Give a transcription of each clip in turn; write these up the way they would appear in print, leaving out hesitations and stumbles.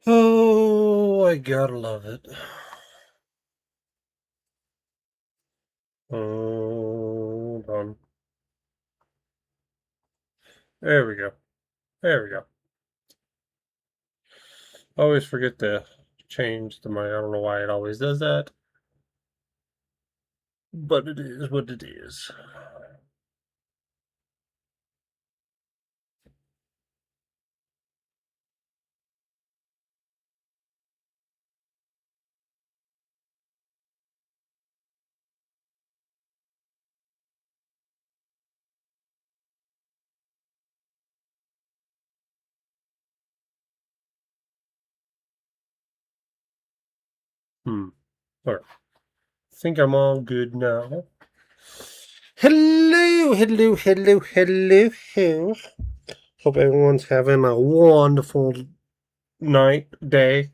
Oh, I gotta love it. Hold on. There we go. There we go. I always forget to change the mic. I don't know why it always does that, but it is what it is. All right. I think I'm all good now. Hello, hello, hello, hello, hello. Hope everyone's having a wonderful night, day.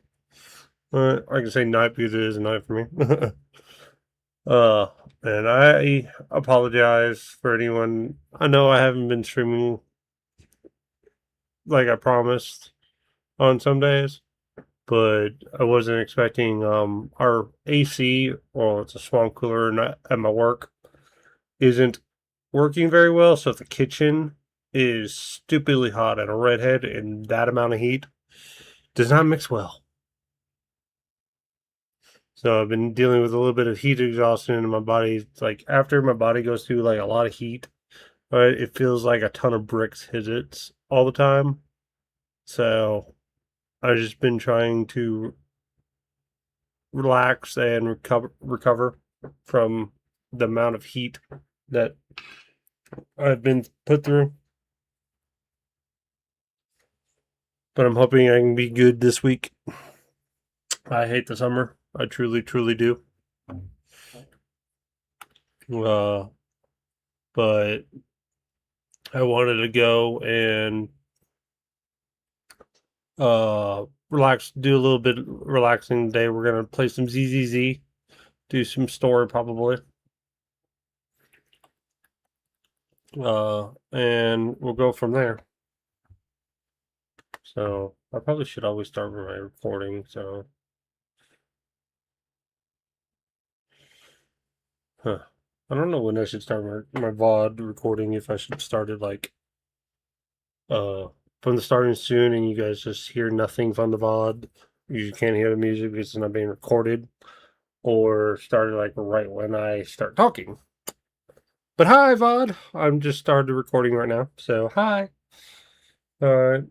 I can say night because it is a night for me. Uh, and I apologize for anyone. I know I haven't been streaming like I promised on some days, but I wasn't expecting our AC, well, it's a swamp cooler at my work, isn't working very well. So if the kitchen is stupidly hot and a redhead and that amount of heat does not mix well. So I've been dealing with a little bit of heat exhaustion in my body. It's like after my body goes through like a lot of heat, right, it feels like a ton of bricks hit it all the time. So I've just been trying to relax and recover from the amount of heat that I've been put through. But I'm hoping I can be good this week. I hate the summer. I truly, truly do. Uh, but I wanted to go and relax, do a little bit relaxing today. We're gonna play some ZZZ, do some story probably. And we'll go from there. So I probably should always start with my recording. So, I don't know when I should start my VOD recording. If I should start it like uh from the starting soon, and you guys just hear nothing from the VOD. You can't hear the music because it's not being recorded, or start it like right when I start talking. But hi, VOD. I'm just started recording right now. So hi. Uh,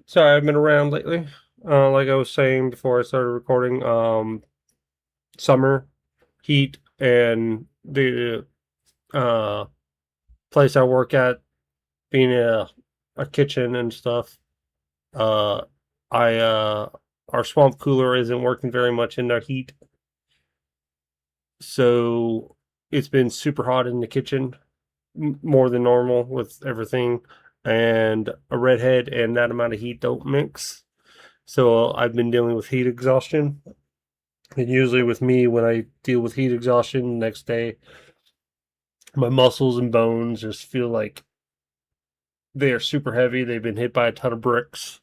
Sorry I've been around lately. Like I was saying before I started recording, summer, heat, and the place I work at being a kitchen and stuff. Uh, I Our swamp cooler isn't working very much in the heat, so it's been super hot in the kitchen, more than normal with everything, and a redhead and that amount of heat don't mix. So I've been dealing with heat exhaustion. And usually with me, when I deal with heat exhaustion, the next day, my muscles and bones just feel like they are super heavy. They've been hit by a ton of bricks.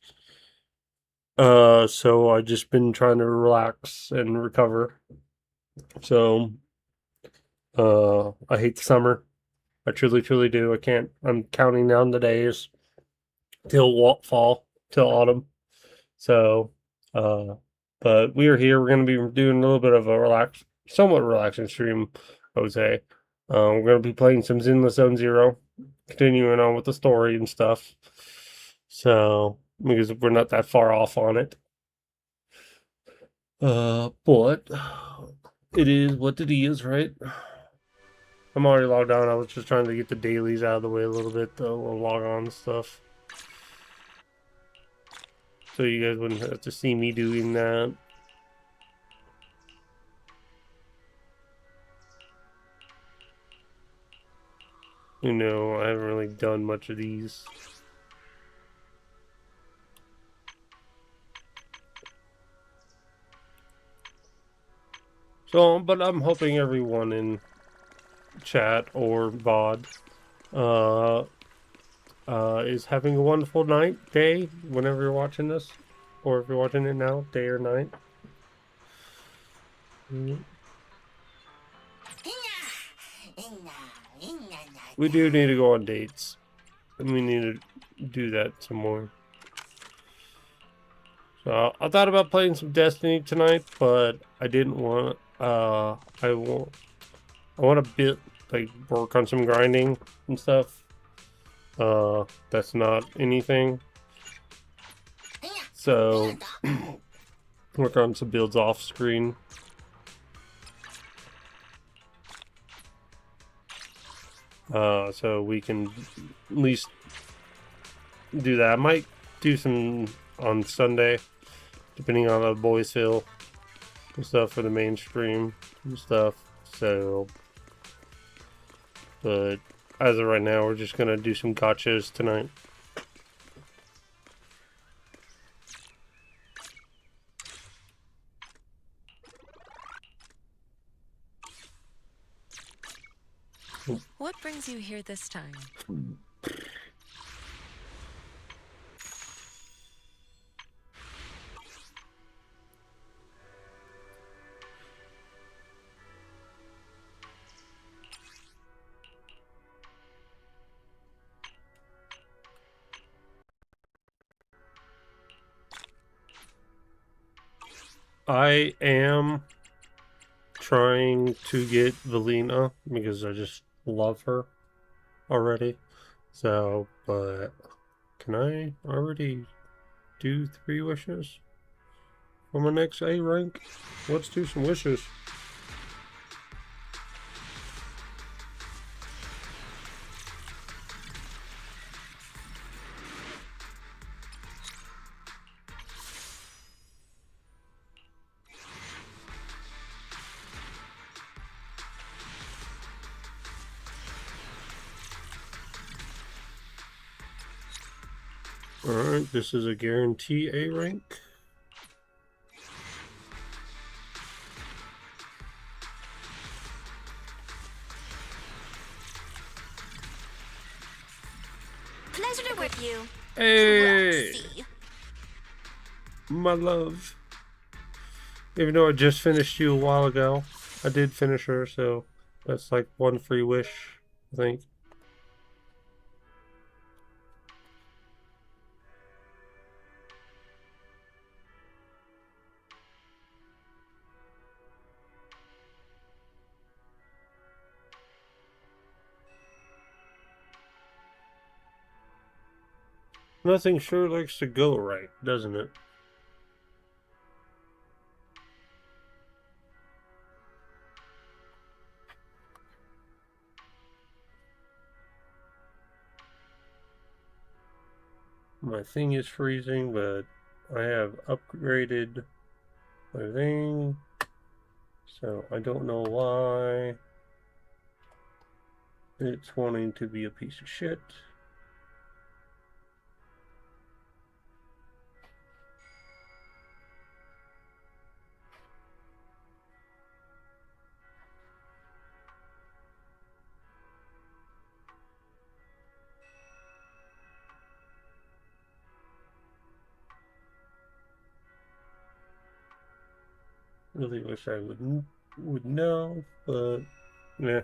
So I've just been trying to relax and recover. So, I hate the summer. I truly, truly do. I can't. I'm counting down the days till fall, till autumn. So, uh, but we are here. We're going to be doing a little bit of a somewhat relaxing stream, I would say. We're going to be playing some Zinless Zone Zero, continuing on with the story and stuff. So, because we're not that far off on it. But it is what it is, right? I'm already logged on. I was just trying to get the dailies out of the way a little bit, though, or log on stuff. So you guys wouldn't have to see me doing that. You know, I haven't really done much of these. So, but I'm hoping everyone in chat or VOD is having a wonderful night, day, whenever you're watching this. or if you're watching it now, day or night. We do need to go on dates, and we need to do that some more. So I thought about playing some Destiny tonight, but I didn't want. I want to build, like, work on some grinding and stuff. That's not anything. So work on some builds off screen. So we can at least do that. I might do some on Sunday, depending on how the boys feel and stuff for the mainstream and stuff. So, but as of right now, we're just gonna do some gotchas tonight. What brings you here this time? I am trying to get Valina because I just love her already. So, but can I already do 3 wishes for my next A rank? Let's do some wishes. Alright, this is a guarantee A rank. Pleasure to work with you. Hey! My love. Even though I just finished you a while ago, I did finish her, so that's like 1 free wish, I think. Nothing sure likes to go right, doesn't it? My thing is freezing, but I have upgraded my thing, so I don't know why it's wanting to be a piece of shit. Really wish I would know, but yeah.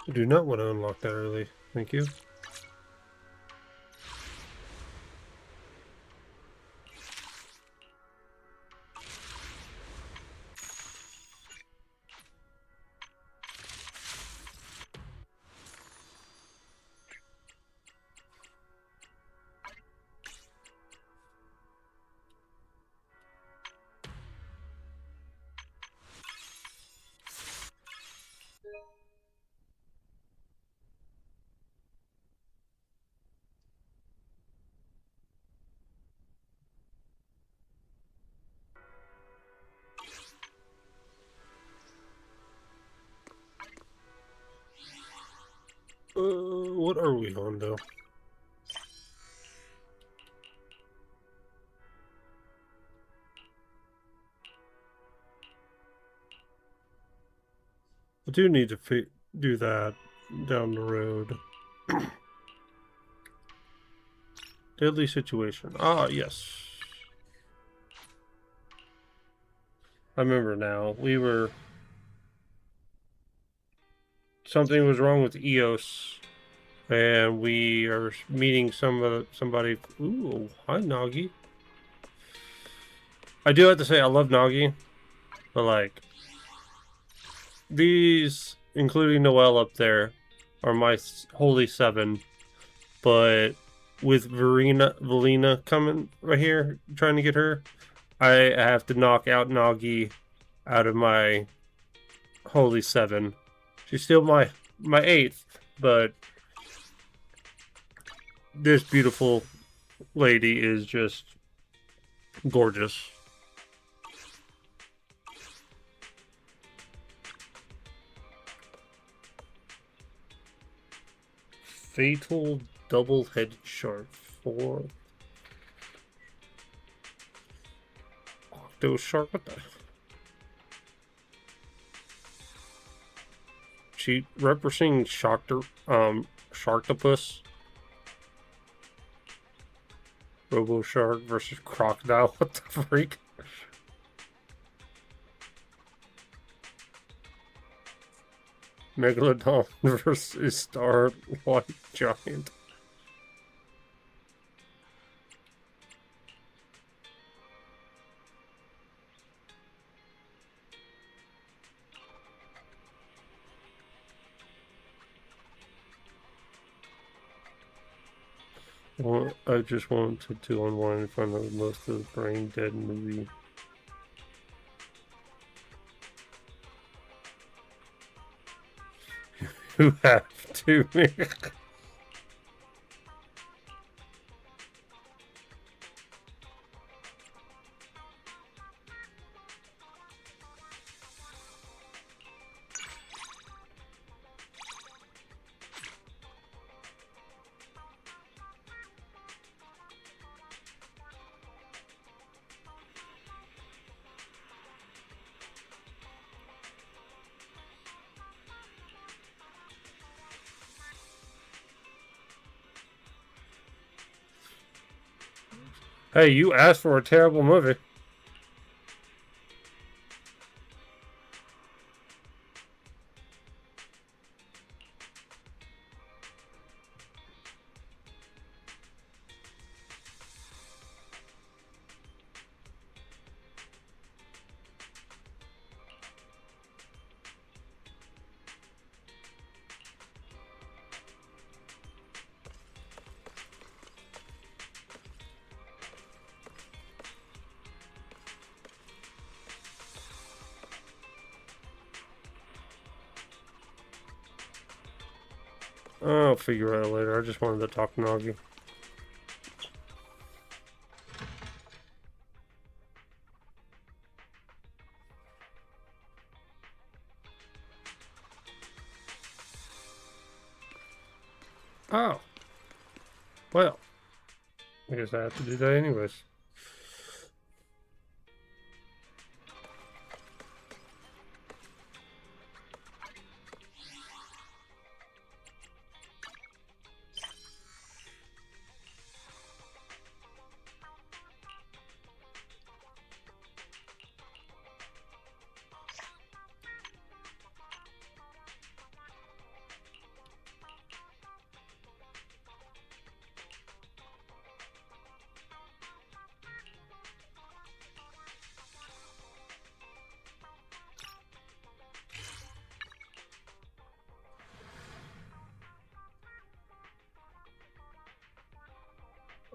I do not want to unlock that early. Thank you. What are we on though? I do need to do that down the road. Deadly situation. Ah, yes. I remember now. Something was wrong with EOS, and we are meeting somebody. Ooh, hi Nagi. I do have to say I love Nagi, but like these, including Noelle up there, are my holy seven. But with Valina coming right here, trying to get her, I have to knock out Nagi out of my holy seven. She's still my eighth, but this beautiful lady is just gorgeous. Fatal double-headed shark. 4 octo shark. What the? She representing Sharktopus. Robo Shark versus Crocodile. What the freak? Megalodon versus Star White Giant. Well, I just wanted to unwind in front of most of the brain dead movie. You have to. Hey, you asked for a terrible movie. I'll figure it out later. I just wanted to talk Nagi. Oh. Well. I guess I have to do that anyways.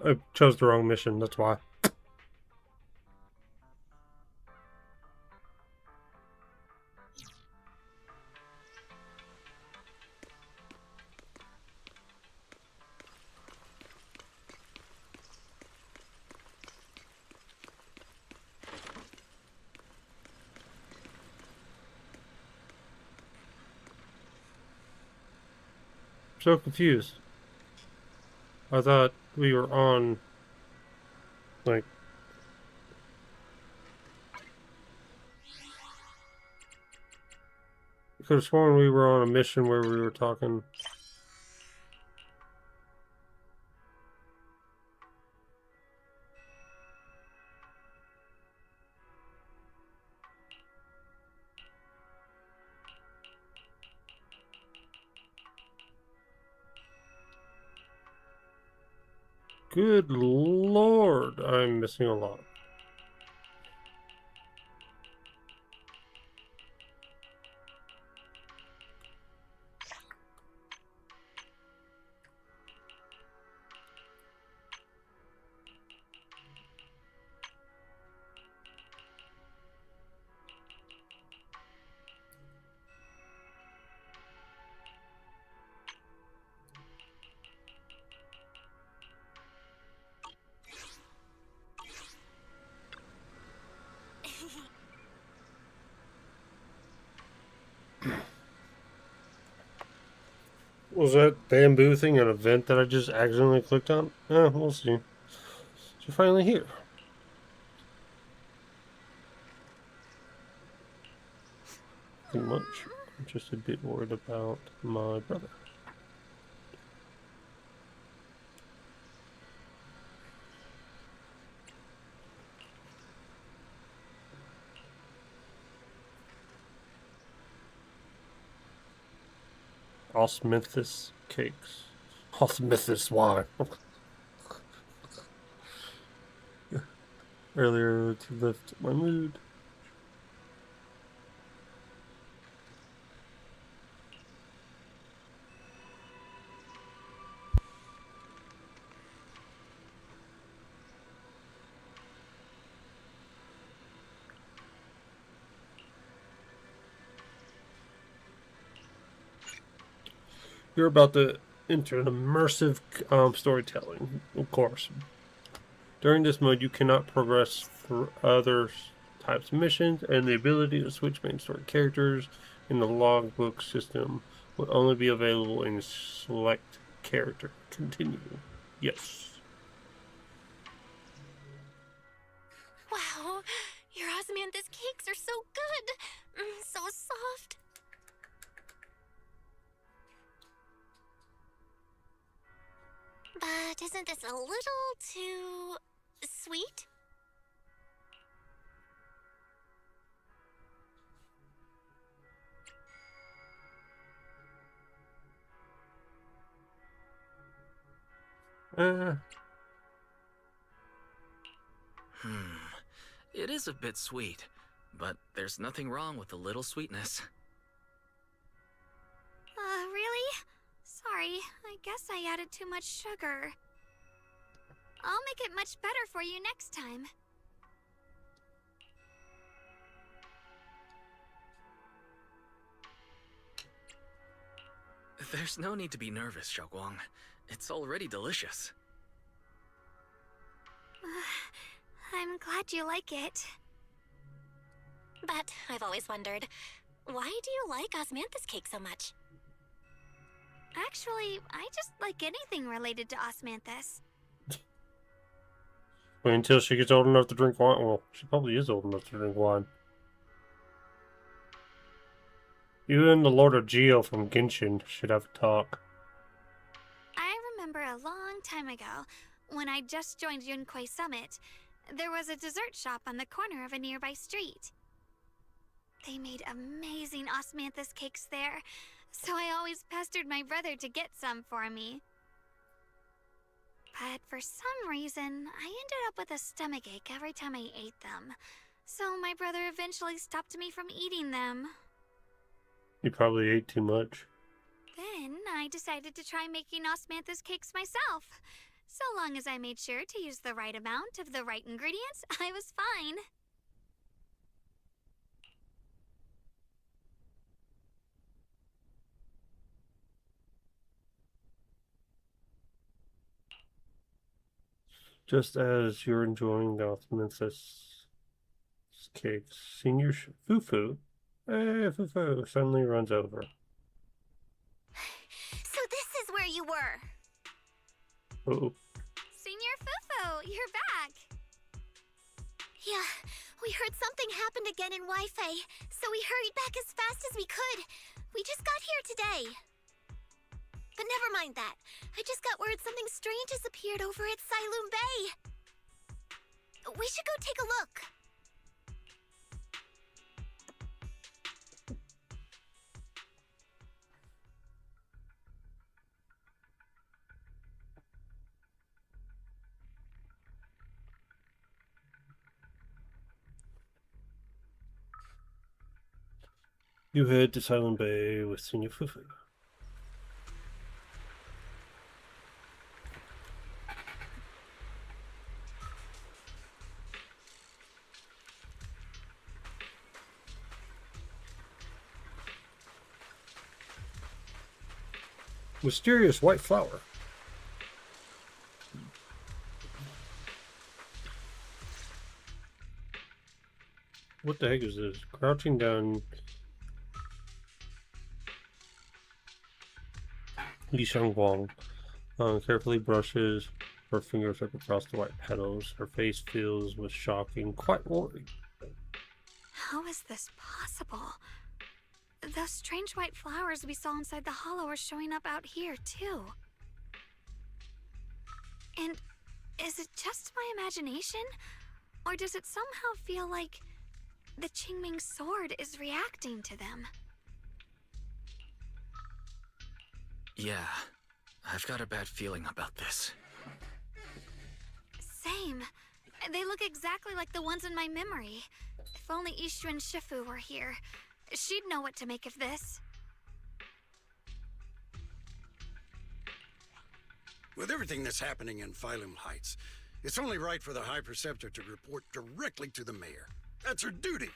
I chose the wrong mission, that's why. so confused. I thought we were on, like... I could have sworn we were on a mission where we were talking... Good lord, I'm missing a lot. Was that bamboo thing an event that I just accidentally clicked on? We'll see. You're finally here. Nothing much. I'm just a bit worried about my brother. Osmanthus cakes. Osmanthus wine. Earlier to lift my mood. You're about to enter an immersive storytelling, of course. During this mode, you cannot progress through other types of missions, and the ability to switch main story characters in the logbook system will only be available in select character. Continue. Yes. Wow, your osmanthus cakes are so good. So soft. But isn't this a little too sweet? It is a bit sweet, but there's nothing wrong with a little sweetness. Really? Sorry, I guess I added too much sugar. I'll make it much better for you next time. There's no need to be nervous, Xiaoguang. It's already delicious. I'm glad you like it. But I've always wondered, why do you like osmanthus cake so much? Actually, I just like anything related to osmanthus. Wait until she gets old enough to drink wine. Well, she probably is old enough to drink wine. You and the Lord of Geo from Genshin should have a talk. I remember a long time ago, when I just joined Yunquei Summit, there was a dessert shop on the corner of a nearby street. They made amazing osmanthus cakes there, so I always pestered my brother to get some for me. But for some reason, I ended up with a stomachache every time I ate them, so my brother eventually stopped me from eating them. You probably ate too much. Then I decided to try making osmanthus cakes myself. So long as I made sure to use the right amount of the right ingredients, I was fine. Just as you're enjoying the osmanthus cakes, Senior Fufu, Fufu suddenly runs over. So this is where where you were. Oh, Senior Fufu, you're back. Yeah, we heard something happened again in Wi-Fi, so we hurried back as fast as we could. We just got here today. But never mind that. I just got word something strange has appeared over at Siloom Bay. We should go take a look. you head to Silent Bay with Senior Fufu. Mysterious white flower. What the heck is this? Crouching down. Li Shangguang carefully brushes her fingertip across the white petals. Her face fills with shock and quite worried. How is this possible? Those strange white flowers we saw inside the hollow are showing up out here, too. And is it just my imagination? Or does it somehow feel like the Qingming sword is reacting to them? Yeah, I've got a bad feeling about this. Same. They look exactly like the ones in my memory. If only Ishu and Shifu were here. She'd know what to make of this. With everything that's happening in Phylum Heights, it's only right for the High Preceptor to report directly to the mayor. That's her duty.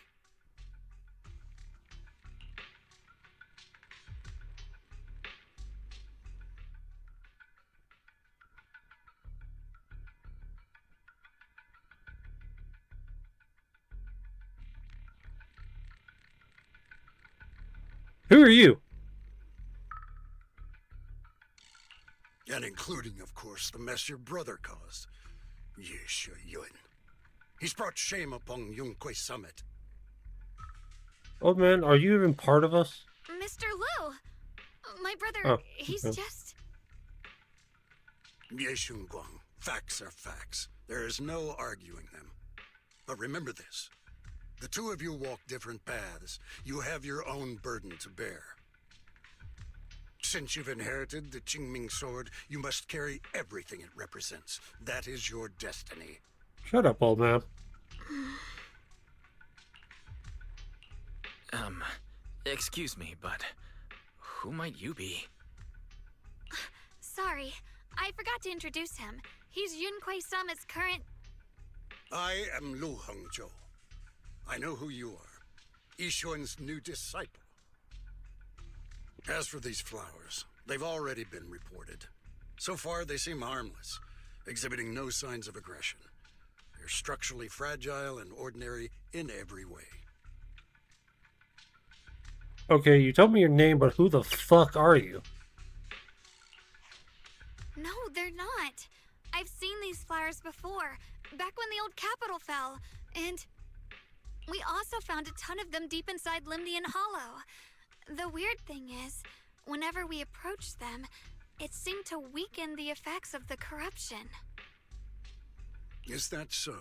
Who are you? And including, of course, the mess your brother caused. Yeshu Yun. He's brought shame upon Yunquay Summit. Old man, are you even part of us? Mr. Liu! My brother, Oh, he's okay. just... Yeshun Guang, facts are facts. There is no arguing them. But remember this. The two of you walk different paths. You have your own burden to bear. Since you've inherited the Qingming sword, you must carry everything it represents. That is your destiny. Shut up, old man. Excuse me, but who might you be? Sorry, I forgot to introduce him. He's Yunquay Summit's current... I am Lu Hongzhou. I know who you are. Yishuan's new disciple. As for these flowers, they've already been reported. So far, they seem harmless, exhibiting no signs of aggression. They're structurally fragile and ordinary in every way. Okay, you told me your name, but who the fuck are you? No, they're not. I've seen these flowers before, back when the old capital fell, and we also found a ton of them deep inside Limdian Hollow. The weird thing is, whenever we approached them, it seemed to weaken the effects of the corruption. Is that so?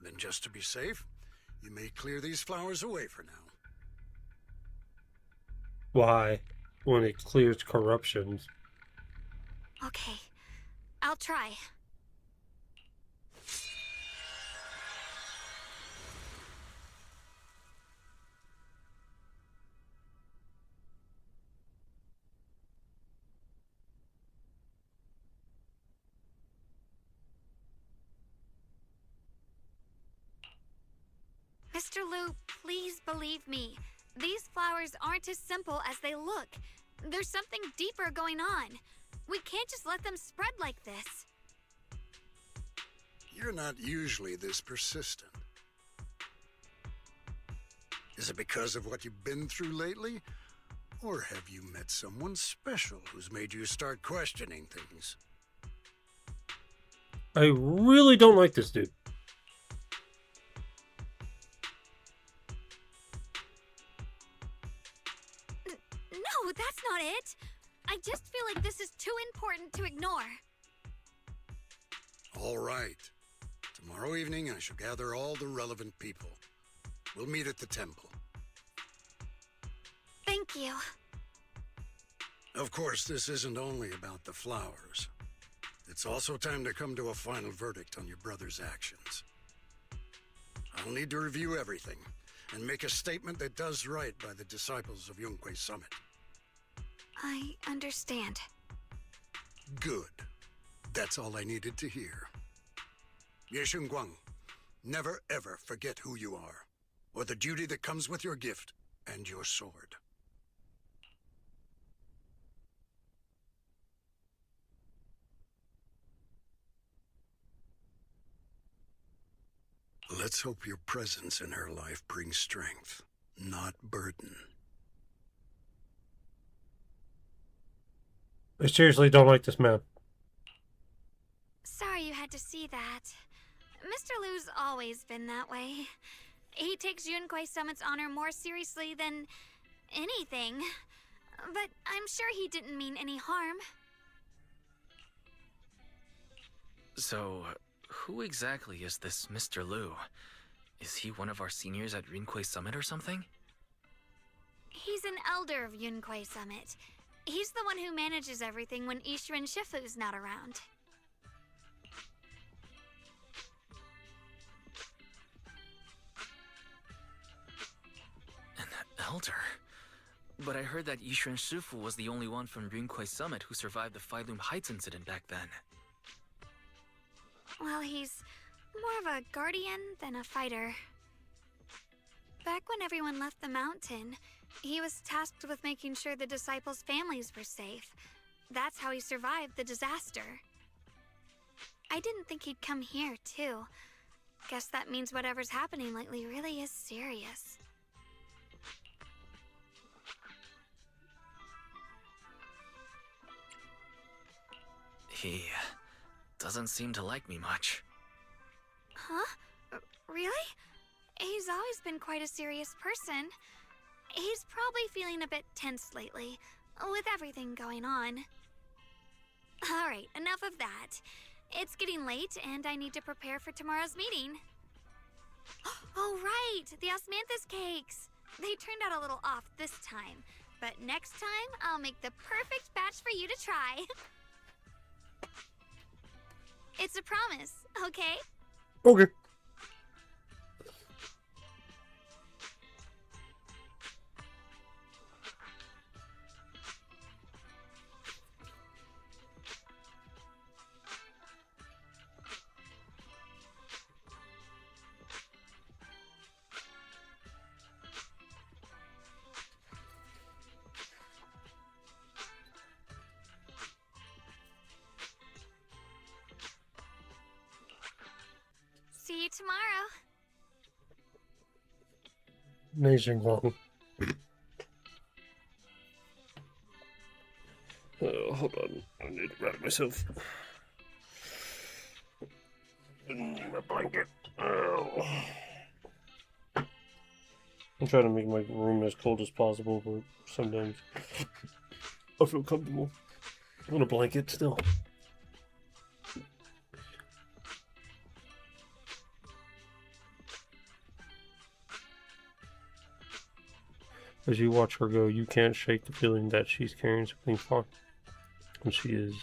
Then just to be safe, you may clear these flowers away for now. Why? When it clears corruptions. Okay, I'll try. Mr. Liu, please believe me. These flowers aren't as simple as they look. There's something deeper going on. We can't just let them spread like this. You're not usually this persistent. Is it because of what you've been through lately? Or have you met someone special who's made you start questioning things? I really don't like this dude. No, that's not it. I just feel like this is too important to ignore. All right. Tomorrow evening, I shall gather all the relevant people. We'll meet at the temple. Thank you. Of course, this isn't only about the flowers. It's also time to come to a final verdict on your brother's actions. I'll need to review everything and make a statement that does right by the disciples of Yunque Summit. I understand. Good. That's all I needed to hear. Ye Guang, never ever forget who you are, or the duty that comes with your gift and your sword. Let's hope your presence in her life brings strength, not burden. I seriously don't like this man. Sorry you had to see that. Mr. Lu's always been that way. He takes Yunque Summit's honor more seriously than anything. But I'm sure he didn't mean any harm. So, who exactly is this Mr. Lu? Is he one of our seniors at Yunque Summit or something? He's an elder of Yunque Summit. He's the one who manages everything when Ishirin Shifu's not around. An elder? But I heard that Ishirin Shifu was the only one from Yunque Summit who survived the Phi Lum Heights incident back then. Well, he's more of a guardian than a fighter. Back when everyone left the mountain, he was tasked with making sure the disciples' families were safe. That's how he survived the disaster. I didn't think he'd come here, too. Guess that means whatever's happening lately really is serious. He doesn't seem to like me much. Huh? Really? He's always been quite a serious person. He's probably feeling a bit tense lately, with everything going on. Alright, enough of that. It's getting late, and I need to prepare for tomorrow's meeting. Oh, right! The osmanthus cakes! They turned out a little off this time, but next time, I'll make the perfect batch for you to try. It's a promise, okay? Okay. See you tomorrow. Amazing one. Hold on. I need to wrap myself. My blanket. Oh. I'm trying to make my room as cold as possible, but sometimes I feel comfortable on a blanket still. As you watch her go, you can't shake the feeling that she's carrying something far. And she is.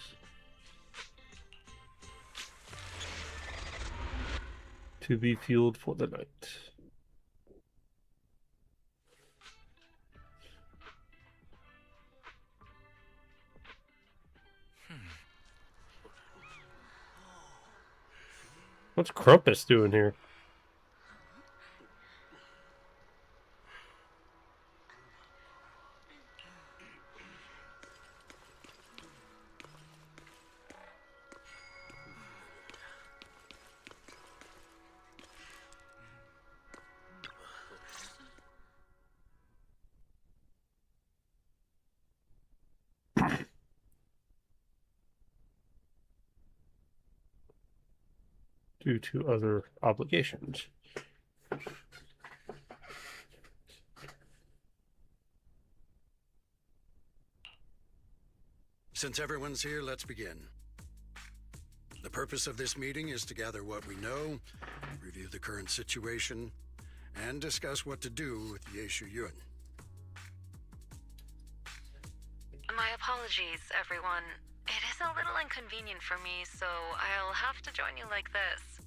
To be fueled for the night. What's Crumpus doing here? due to other obligations. Since everyone's here, let's begin. The purpose of this meeting is to gather what we know, review the current situation, and discuss what to do with Ye Shuyun. My apologies, everyone. It is a little inconvenient for me, so I'll have to join you like this.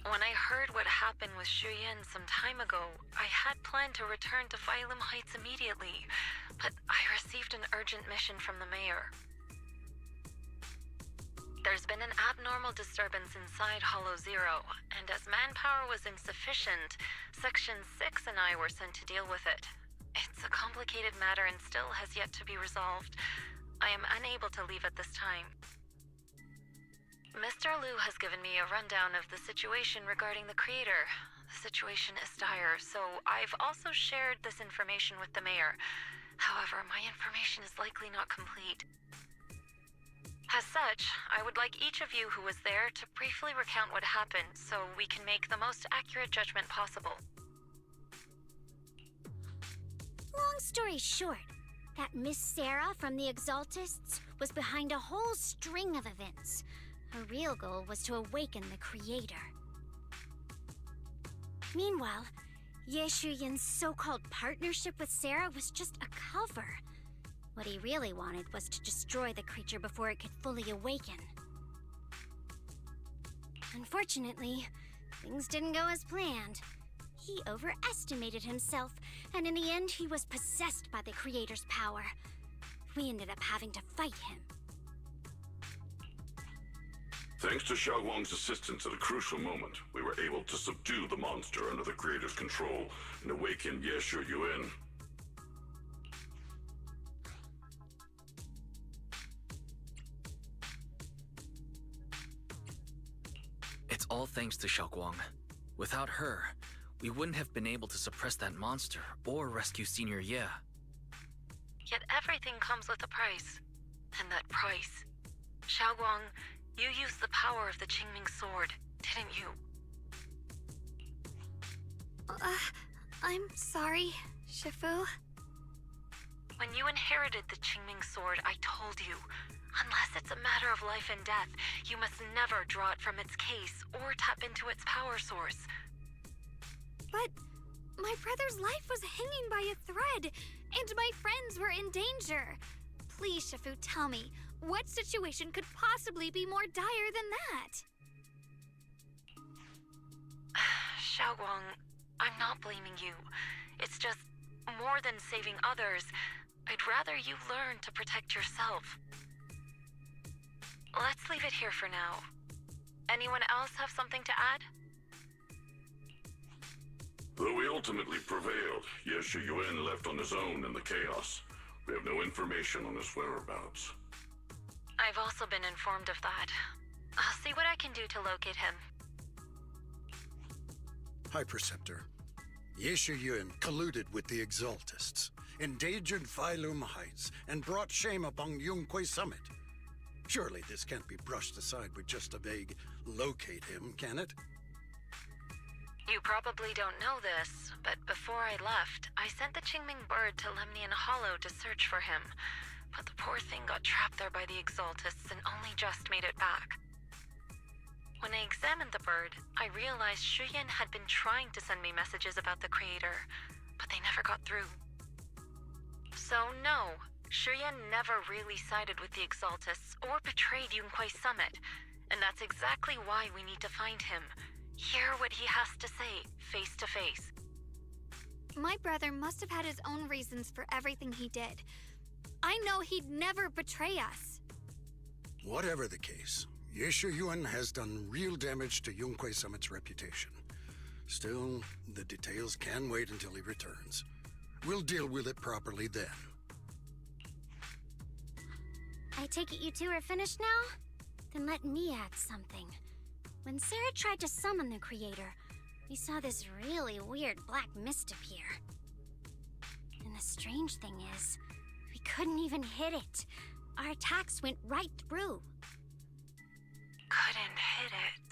When I heard what happened with Shuyan some time ago, I had planned to return to Phylum Heights immediately, but I received an urgent mission from the mayor. There's been an abnormal disturbance inside Hollow Zero, and as manpower was insufficient, Section 6 and I were sent to deal with it. It's a complicated matter and still has yet to be resolved. I am unable to leave at this time. Mr. Liu has given me a rundown of the situation regarding the creator. The situation is dire, so I've also shared this information with the mayor. However, my information is likely not complete. As such, I would like each of you who was there to briefly recount what happened so we can make the most accurate judgment possible. Long story short, that Miss Sarah from the Exaltists was behind a whole string of events. Her real goal was to awaken the creator. Meanwhile, Ye Shuyin's so-called partnership with Sarah was just a cover. What he really wanted was to destroy the creature before it could fully awaken. Unfortunately, things didn't go as planned. He overestimated himself, and in the end he was possessed by the creator's power. We ended up having to fight him. Thanks to Xiaoguang's assistance at a crucial moment, we were able to subdue the monster under the creator's control and awaken Ye Shuyun. It's all thanks to Xiaoguang. Without her, we wouldn't have been able to suppress that monster or rescue Senior Ye. Yet everything comes with a price. And that price... Xiaoguang, you used the power of the Qingming sword, didn't you? I'm sorry, Shifu. When you inherited the Qingming sword, I told you, unless it's a matter of life and death, you must never draw it from its case or tap into its power source. But my brother's life was hanging by a thread, and my friends were in danger. Please, Shifu, tell me, what situation could possibly be more dire than that? Xiaoguang, I'm not blaming you. It's just, more than saving others, I'd rather you learn to protect yourself. Let's leave it here for now. Anyone else have something to add? Though we ultimately prevailed, Ye Shuyun left on his own in the chaos. We have no information on his whereabouts. I've also been informed of that. I'll see what I can do to locate him. High Preceptor, Ye Shuyun colluded with the Exaltists, endangered Phylum Heights, and brought shame upon Yunquay Summit. Surely this can't be brushed aside with just a vague locate him, can it? You probably don't know this, but before I left, I sent the Qingming bird to Lemnian Hollow to search for him. But the poor thing got trapped there by the Exaltists and only just made it back. When I examined the bird, I realized Shuyan had been trying to send me messages about the creator, but they never got through. So no, Shuyan never really sided with the Exaltists or betrayed Yunquay Summit, and that's exactly why we need to find him. Hear what he has to say, face to face. My brother must have had his own reasons for everything he did. I know he'd never betray us. Whatever the case, Ye Shuyun has done real damage to Yunquay Summit's reputation. Still, the details can wait until he returns. We'll deal with it properly then. I take it you two are finished now? Then let me add something. When Sarah tried to summon the creator, we saw this really weird black mist appear. And the strange thing is, couldn't even hit it. Our attacks went right through. couldn't hit it.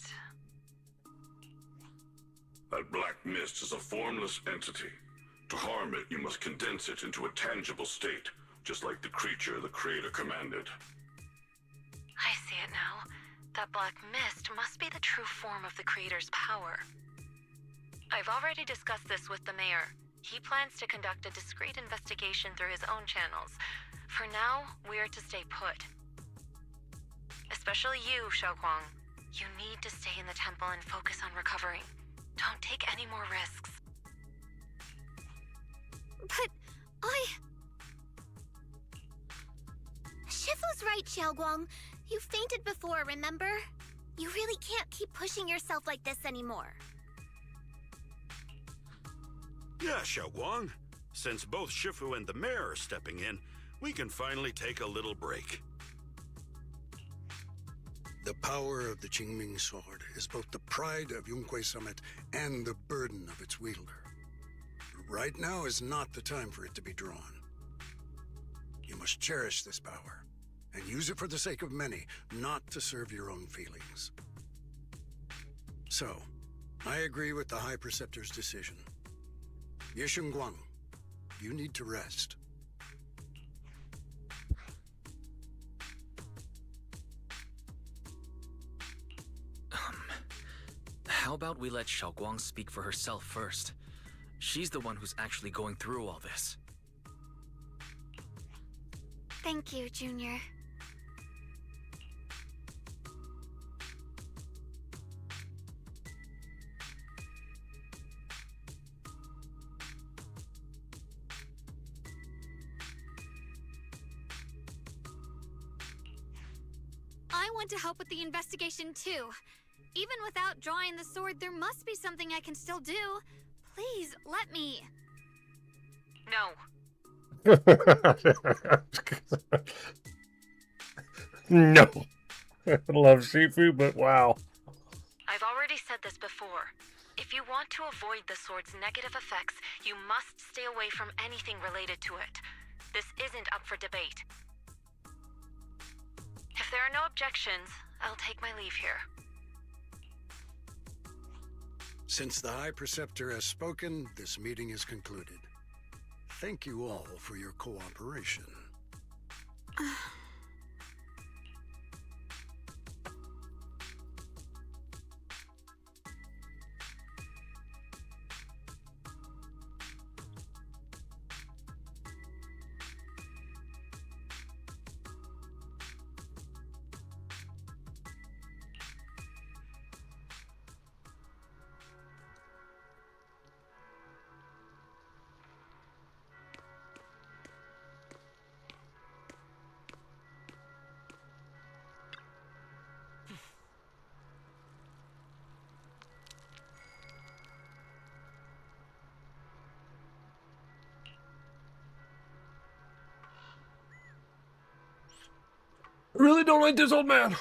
That black mist is a formless entity. To harm it, you must condense it into a tangible state, just like the creature the Creator commanded. I see it now. That black mist must be the true form of the Creator's power. I've already discussed this with the mayor. He plans to conduct a discreet investigation through his own channels. For now, we're to stay put. Especially you, Xiaoguang. You need to stay in the temple and focus on recovering. Don't take any more risks. But Shifu's right, Xiaoguang. You fainted before, remember? You really can't keep pushing yourself like this anymore. Yeah, Xiaoguang. Since both Shifu and the mayor are stepping in, we can finally take a little break. The power of the Qingming sword is both the pride of Yunhui Summit and the burden of its wielder. Right now is not the time for it to be drawn. You must cherish this power, and use it for the sake of many, not to serve your own feelings. So, I agree with the High Preceptor's decision. Yishun Guang, you need to rest. How about we let Xiaoguang speak for herself first? She's the one who's actually going through all this. thank you, Junior. I want to help with the investigation too. Even without drawing the sword, there must be something I can still do. Please, let me. No. No. I love Shifu, but wow. I've already said this before. If you want to avoid the sword's negative effects, you must stay away from anything related to it. This isn't up for debate. If there are no objections, I'll take my leave here. Since the High Preceptor has spoken, this meeting is concluded. Thank you all for your cooperation. I really don't like this old man.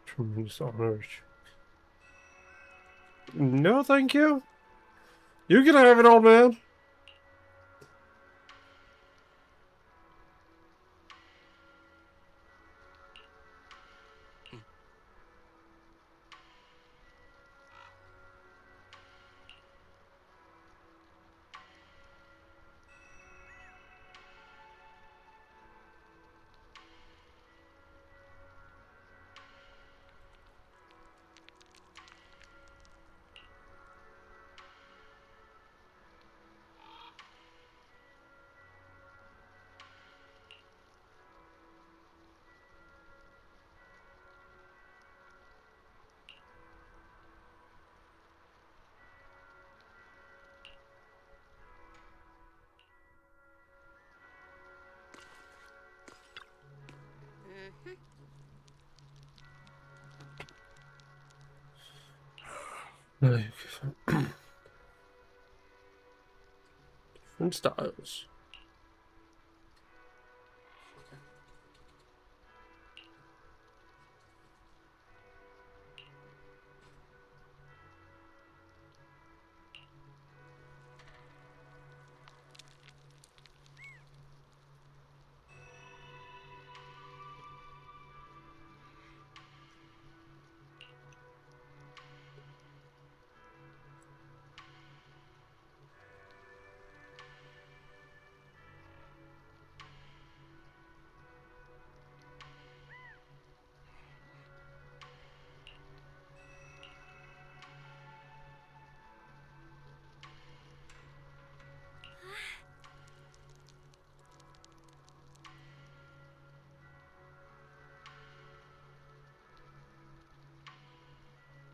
Tremendous honors. No, thank you. You can have it, old man. Different styles.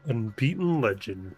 Unbeaten legend.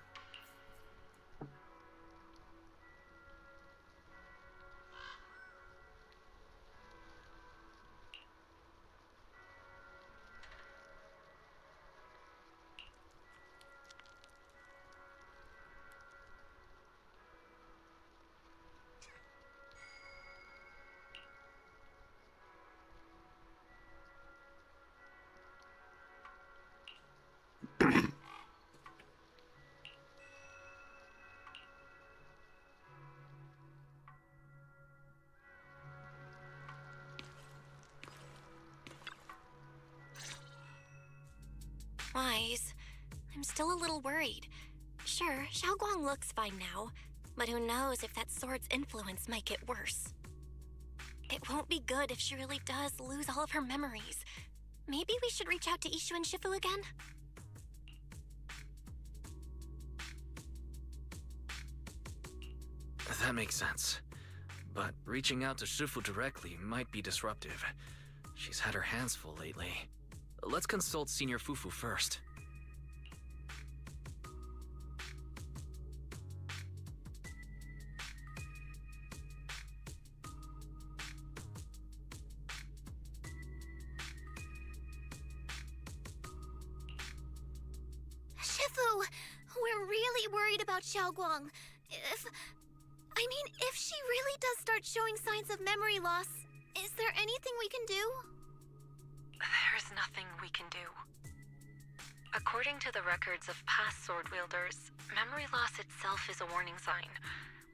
Wise, I'm still a little worried. Sure, Xiaoguang looks fine now, but who knows if that sword's influence might get worse. It won't be good if she really does lose all of her memories. Maybe we should reach out to Ishu and Shifu again? That makes sense. But reaching out to Shifu directly might be disruptive. She's had her hands full lately. Let's consult Senior Fufu first. Shifu, we're really worried about Xiaoguang. If she really does start showing signs of memory loss, is there anything we can do? There's nothing we can do. According to the records of past sword wielders, memory loss itself is a warning sign.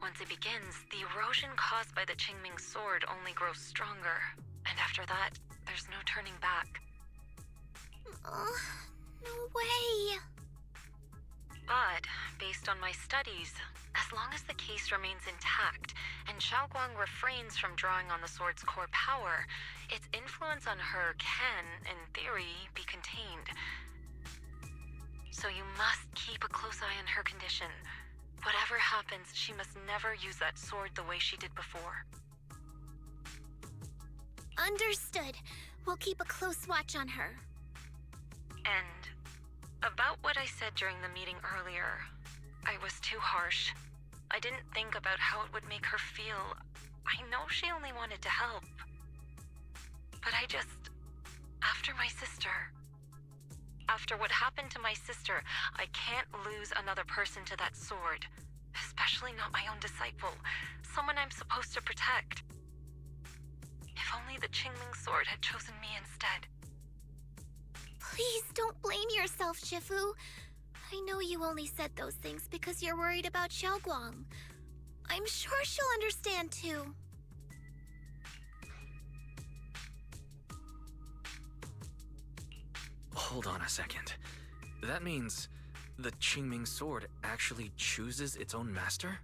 Once it begins, the erosion caused by the Qingming sword only grows stronger, and after that, there's no turning back. No way. But, based on my studies, as long as the case remains intact, and Xiaoguang refrains from drawing on the sword's core power, its influence on her can, in theory, be contained. So you must keep a close eye on her condition. Whatever happens, she must never use that sword the way she did before. Understood. We'll keep a close watch on her. And about what I said during the meeting earlier, I was too harsh. I didn't think about how it would make her feel. I know she only wanted to help. But after my sister, after what happened to my sister, I can't lose another person to that sword. Especially not my own disciple, someone I'm supposed to protect. If only the Qingming sword had chosen me instead. Please don't blame yourself, Shifu. I know you only said those things because you're worried about Xiaoguang. I'm sure she'll understand too. Hold on a second. That means the Qingming sword actually chooses its own master?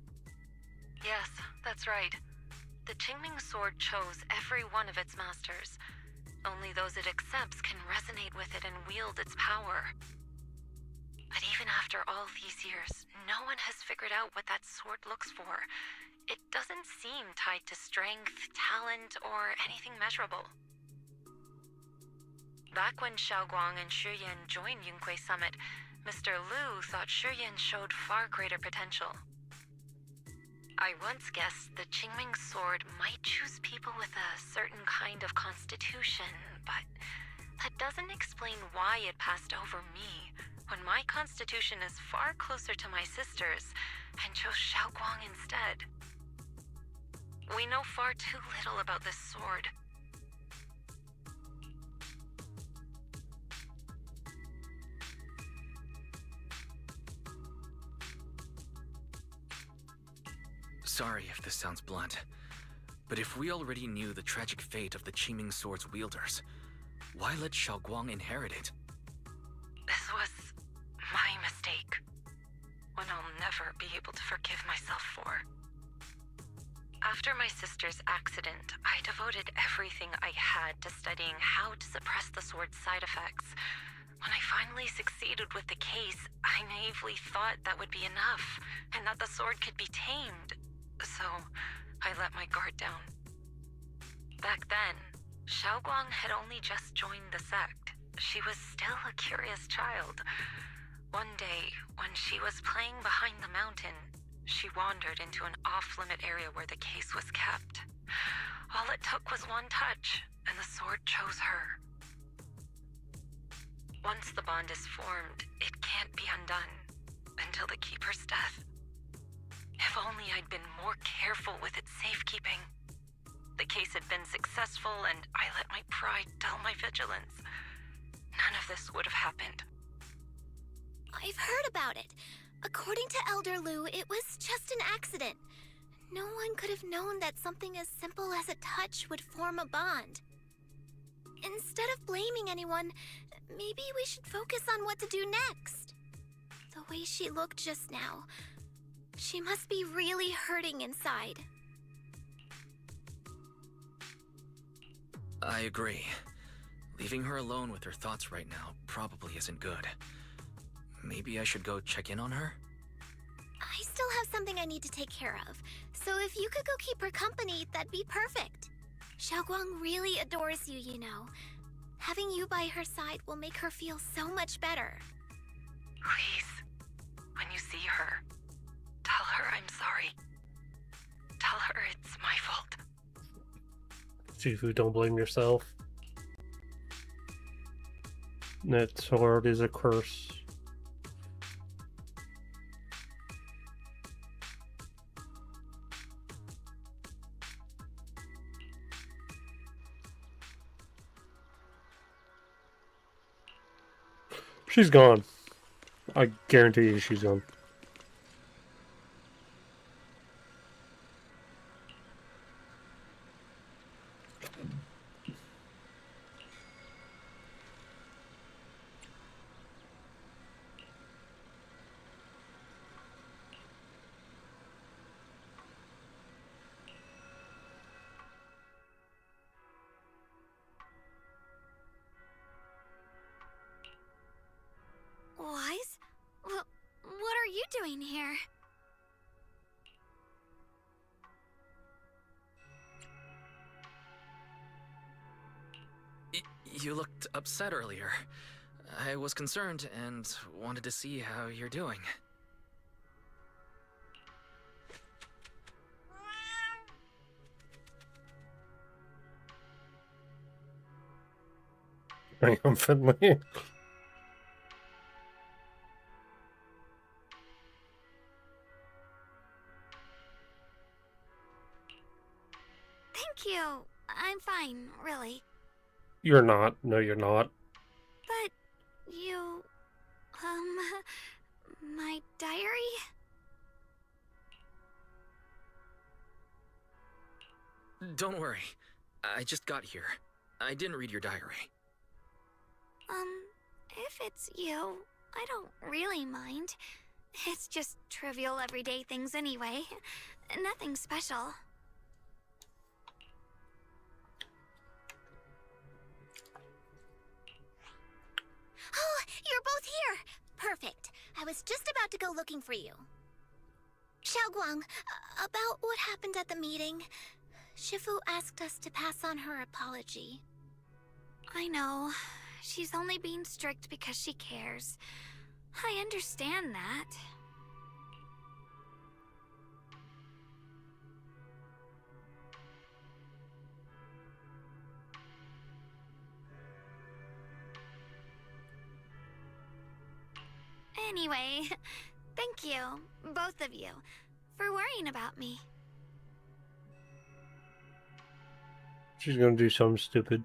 Yes, that's right. The Qingming sword chose every one of its masters. Only those it accepts can resonate with it and wield its power. But even after all these years, no one has figured out what that sword looks for. It doesn't seem tied to strength, talent, or anything measurable. Back when Xiaoguang and Shiyan joined Yunque Summit, Mr. Liu thought Shiyan showed far greater potential. I once guessed the Qingming sword might choose people with a certain kind of constitution, but that doesn't explain why it passed over me, when my constitution is far closer to my sister's, and chose Xiaoguang instead. We know far too little about this sword. Sorry if this sounds blunt, but if we already knew the tragic fate of the Qingming sword's wielders, why let Xiaoguang inherit it? This was my mistake. One I'll never be able to forgive myself for. After my sister's accident, I devoted everything I had to studying how to suppress the sword's side effects. When I finally succeeded with the case, I naively thought that would be enough, and that the sword could be tamed. So, I let my guard down. Back then, Xiaoguang had only just joined the sect. She was still a curious child. One day, when she was playing behind the mountain, she wandered into an off-limit area where the case was kept. All it took was one touch, and the sword chose her. Once the bond is formed, it can't be undone until the Keeper's death. If only I'd been more careful with its safekeeping. The case had been successful, and I let my pride dull my vigilance. None of this would have happened. I've heard about it. According to Elder Lu, it was just an accident. No one could have known that something as simple as a touch would form a bond. Instead of blaming anyone, maybe we should focus on what to do next. The way she looked just now, she must be really hurting inside. I agree. Leaving her alone with her thoughts right now probably isn't good. Maybe I should go check in on her? I still have something I need to take care of, so if you could go keep her company, that'd be perfect. Xiaoguang really adores you, you know. Having you by her side will make her feel so much better. Please, when you see her, tell her I'm sorry. Tell her it's my fault. Shifu, don't blame yourself. That sword is a curse. She's gone. I guarantee you she's gone. Wise? What are you doing here? You looked upset earlier. I was concerned and wanted to see how you're doing. Triumphantly. Thank you. I'm fine, really. You're not. No, you're not. But you... my diary? Don't worry. I just got here. I didn't read your diary. If it's you, I don't really mind. It's just trivial everyday things anyway. Nothing special. Oh, you're both here! Perfect. I was just about to go looking for you. Xiaoguang, about what happened at the meeting. Shifu asked us to pass on her apology. I know. She's only being strict because she cares. I understand that. Anyway, thank you, both of you, for worrying about me. She's gonna do something stupid.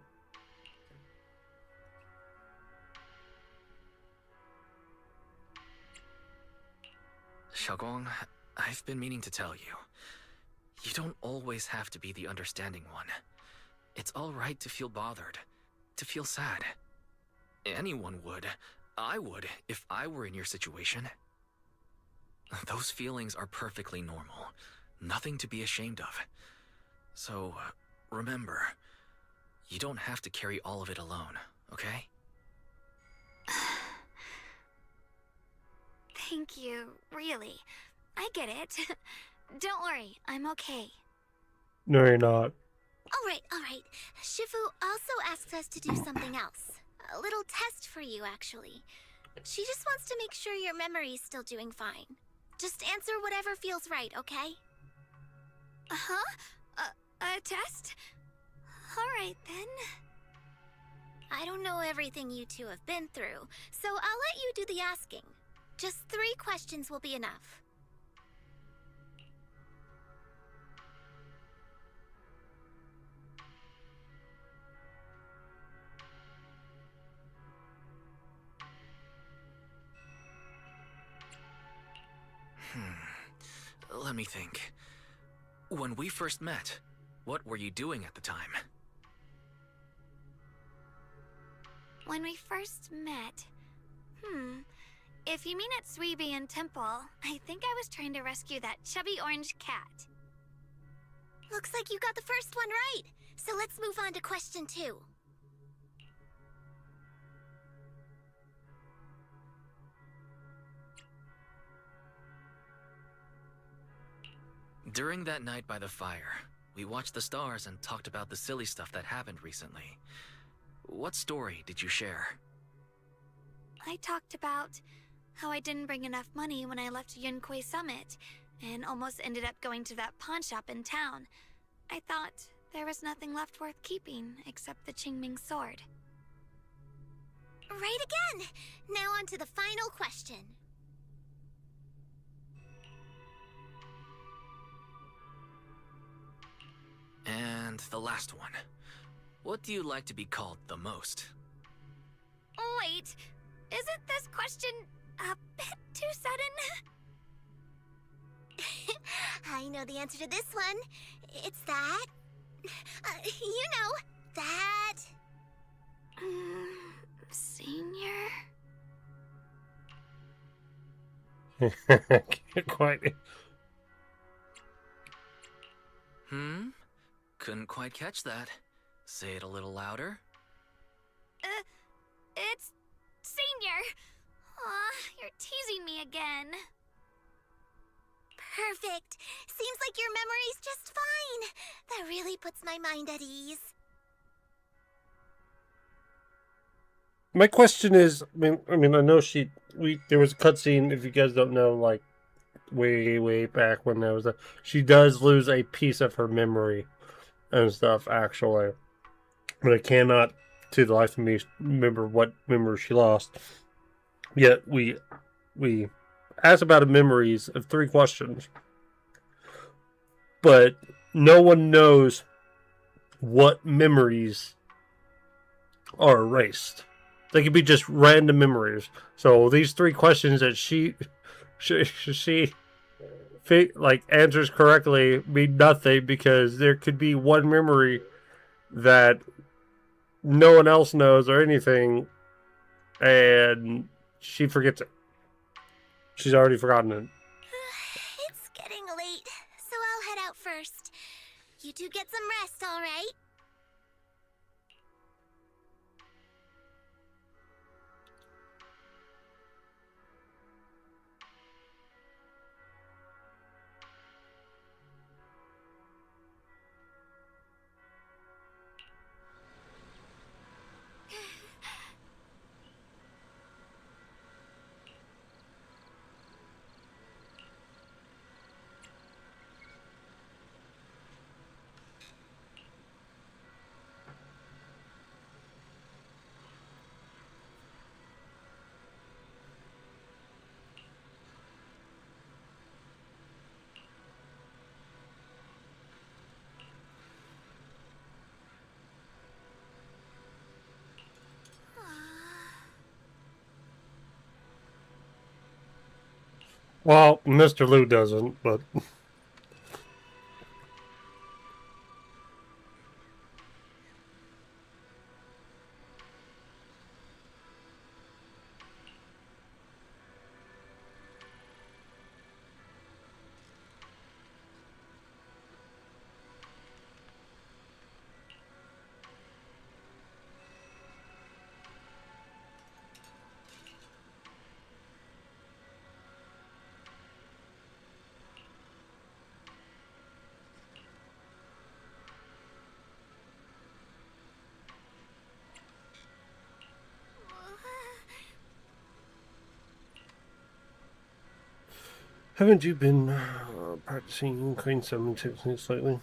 Xiaoguang, I've been meaning to tell you. You don't always have to be the understanding one. It's alright to feel bothered, to feel sad. Anyone would. I would, if I were in your situation. Those feelings are perfectly normal. Nothing to be ashamed of. So, remember, you don't have to carry all of it alone, okay? Thank you, really. I get it. Don't worry, I'm okay. No, you're not. Alright. Shifu also asked us to do something else. A little test for you, actually. She just wants to make sure your memory's still doing fine. Just answer whatever feels right, okay? Uh-huh? A test? Alright then. I don't know everything you two have been through, so I'll let you do the asking. Just 3 questions will be enough. Let me think. When we first met, what were you doing at the time? When we first met... If you mean at Sweebian Temple, I think I was trying to rescue that chubby orange cat. Looks like you got the first one right, so let's move on to question 2. During that night by the fire, we watched the stars and talked about the silly stuff that happened recently. What story did you share? I talked about how I didn't bring enough money when I left Yunquei Summit, and almost ended up going to that pawn shop in town. I thought there was nothing left worth keeping except the Qingming sword. Right again! Now on to the final question. And the last one. What do you like to be called the most? Wait, isn't this question a bit too sudden? I know the answer to this one. It's that. You know, that. Senior? Can't quite. Couldn't quite catch that. Say it a little louder. It's Senior. Aw, you're teasing me again. Perfect. Seems like your memory's just fine. That really puts my mind at ease. My question is, I mean, I know there was a cutscene, if you guys don't know, like, way back when there was she does lose a piece of her memory and stuff, actually. But I cannot, to the life of me, remember what memory she lost. Yet, we asked about the memories of 3 questions. But no one knows what memories are erased. They could be just random memories. So these 3 questions that she answers correctly mean nothing, because there could be one memory that no one else knows or anything, and she forgets it. She's already forgotten it. It's getting late, so I'll head out first. You two get some rest, all right? Well, Mr. Liu doesn't, but... Haven't you been practicing clean summoning techniques lately?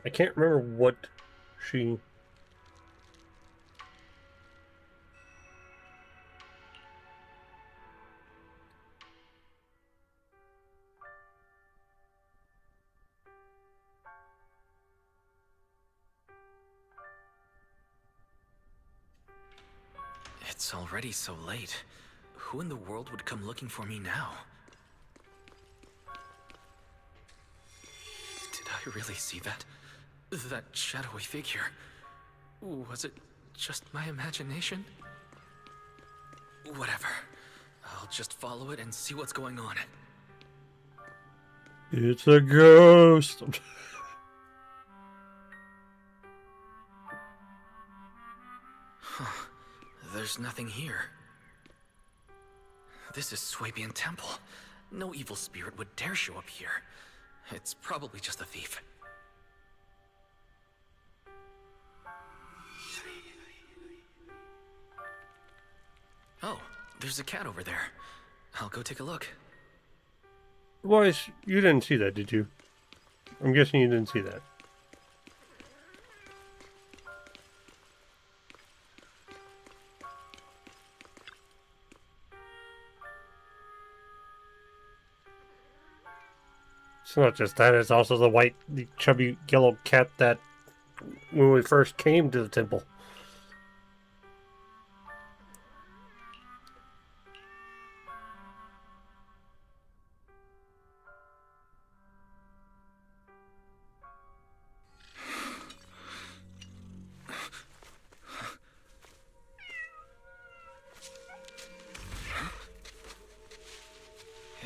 I can't remember what she... It's already so late. Who in the world would come looking for me now? Did I really see that? That shadowy figure? Was it just my imagination? Whatever. I'll just follow it and see what's going on. It's a ghost! Huh. There's nothing here. This is Swabian Temple. No evil spirit would dare show up here. It's probably just a thief. Oh, there's a cat over there. I'll go take a look. Why, you didn't see that, did you? I'm guessing you didn't see that. It's not just that, it's also the chubby yellow cat that when we first came to the temple.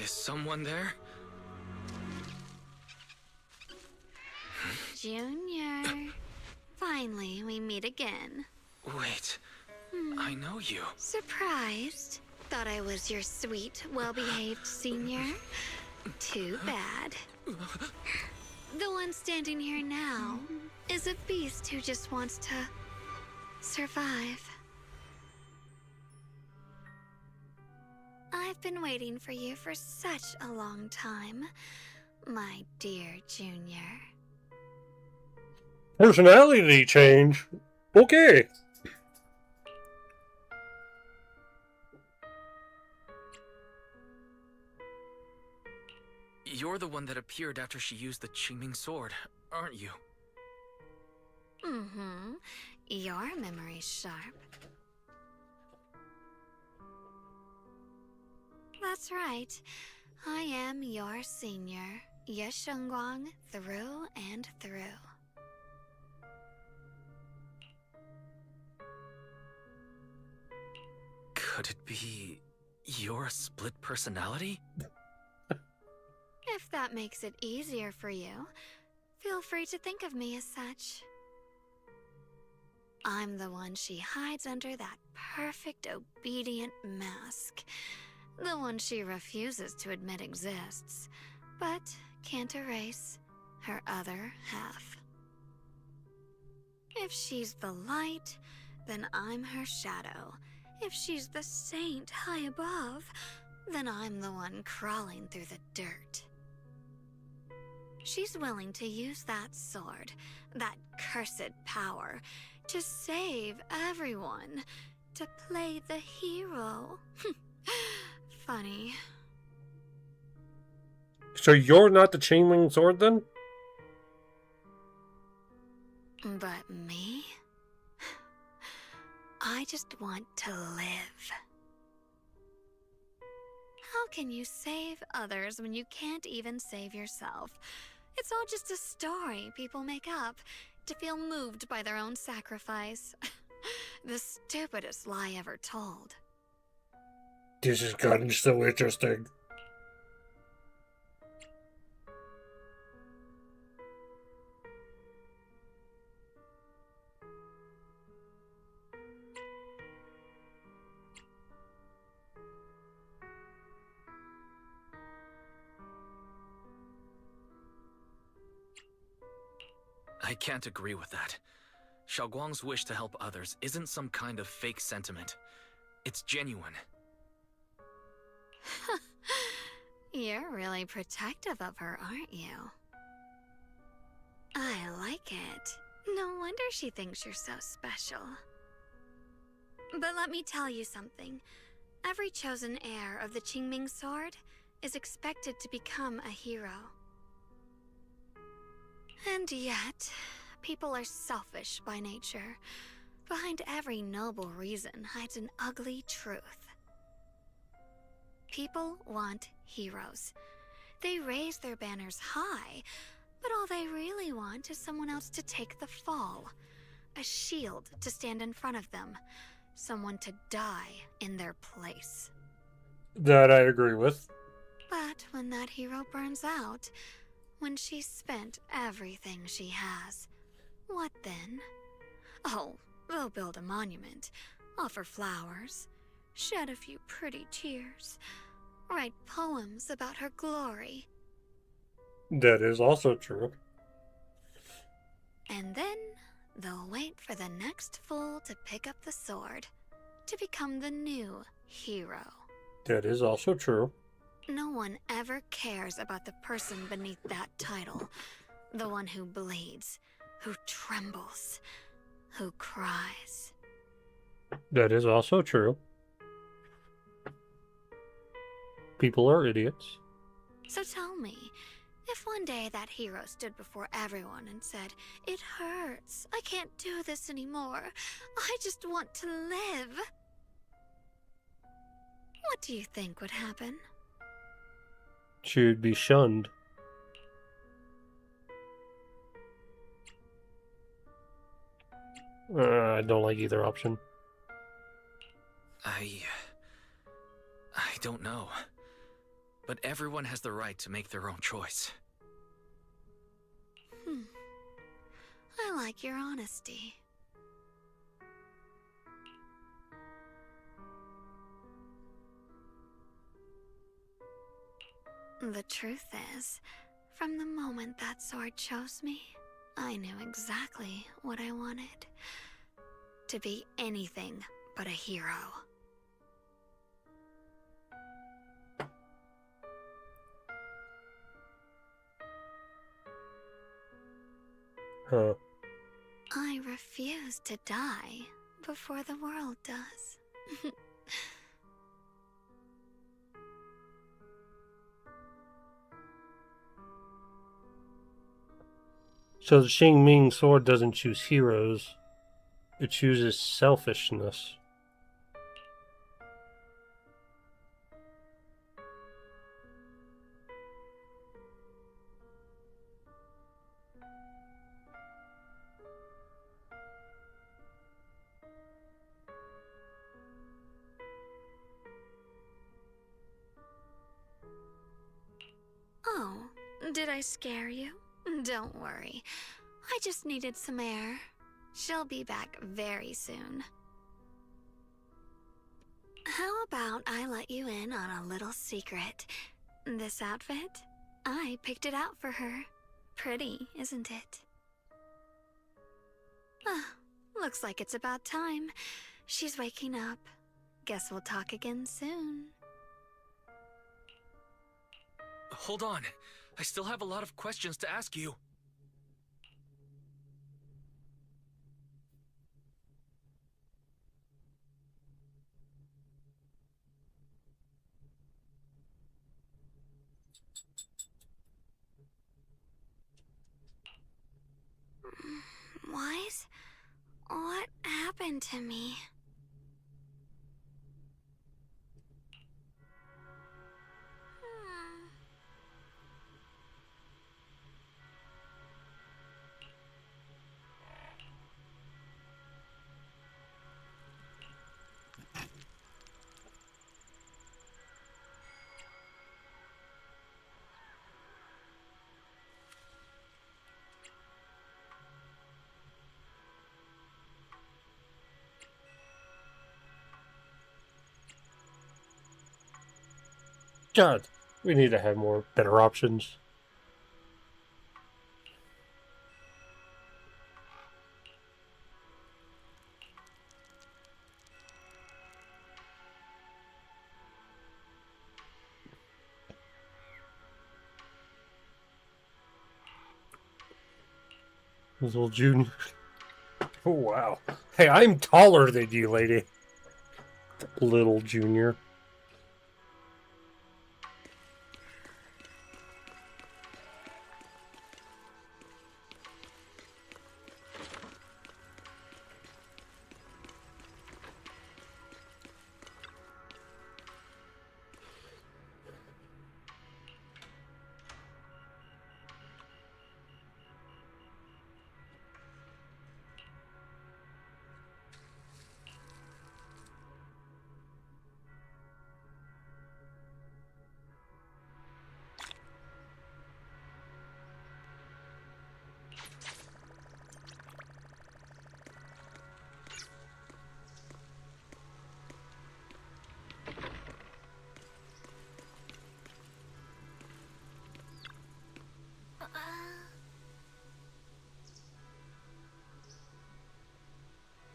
Is someone there? Junior. Finally, we meet again. Wait, I know you. Surprised? Thought I was your sweet, well-behaved senior? Too bad. The one standing here now is a beast who just wants to survive. I've been waiting for you for such a long time, my dear Junior. Personality change? Okay. You're the one that appeared after she used the Qingming sword, aren't you? Mm-hmm. Your memory's sharp. That's right. I am your senior, Ye Shengguang, through and through. Could it be your split personality? If that makes it easier for you, feel free to think of me as such. I'm the one she hides under that perfect obedient mask. The one she refuses to admit exists, but can't erase her other half. If she's the light, then I'm her shadow. If she's the saint high above, then I'm the one crawling through the dirt. She's willing to use that sword, that cursed power, to save everyone, to play the hero. Funny. So you're not the Qingming sword then? But me? I just want to live. How can you save others when you can't even save yourself? It's all just a story people make up to feel moved by their own sacrifice. The stupidest lie ever told. This has gotten so interesting. I can't agree with that. Xiaoguang's wish to help others isn't some kind of fake sentiment. It's genuine. You're really protective of her, aren't you? I like it. No wonder she thinks you're so special. But let me tell you something. Every chosen heir of the Qingming sword is expected to become a hero. And yet, people are selfish by nature. Behind every noble reason hides an ugly truth. People want heroes. They raise their banners high, but all they really want is someone else to take the fall. A shield to stand in front of them. Someone to die in their place. That I agree with. But when that hero burns out, when she's spent everything she has, what then? Oh, they'll build a monument, offer flowers, shed a few pretty tears, write poems about her glory. That is also true. And then they'll wait for the next fool to pick up the sword, to become the new hero. That is also true. No one ever cares about the person beneath that title. The one who bleeds, who trembles, who cries. That is also true. People are idiots. So tell me, if one day that hero stood before everyone and said, "It hurts, I can't do this anymore, I just want to live," what do you think would happen? She would be shunned. I don't like either option. I don't know. But everyone has the right to make their own choice. I like your honesty. The truth is, from the moment that sword chose me, I knew exactly what I wanted. To be anything but a hero. Huh. I refuse to die before the world does. So the Xingming sword doesn't choose heroes. It chooses selfishness. Oh, did I scare you? Don't worry. I just needed some air. She'll be back very soon. How about I let you in on a little secret? This outfit? I picked it out for her. Pretty, isn't it? Ah, looks like it's about time. She's waking up. Guess we'll talk again soon. Hold on. I still have a lot of questions to ask you. Wise? What happened to me? God, we need to have more better options. This little junior. Oh, wow. Hey, I'm taller than you, lady. Little junior.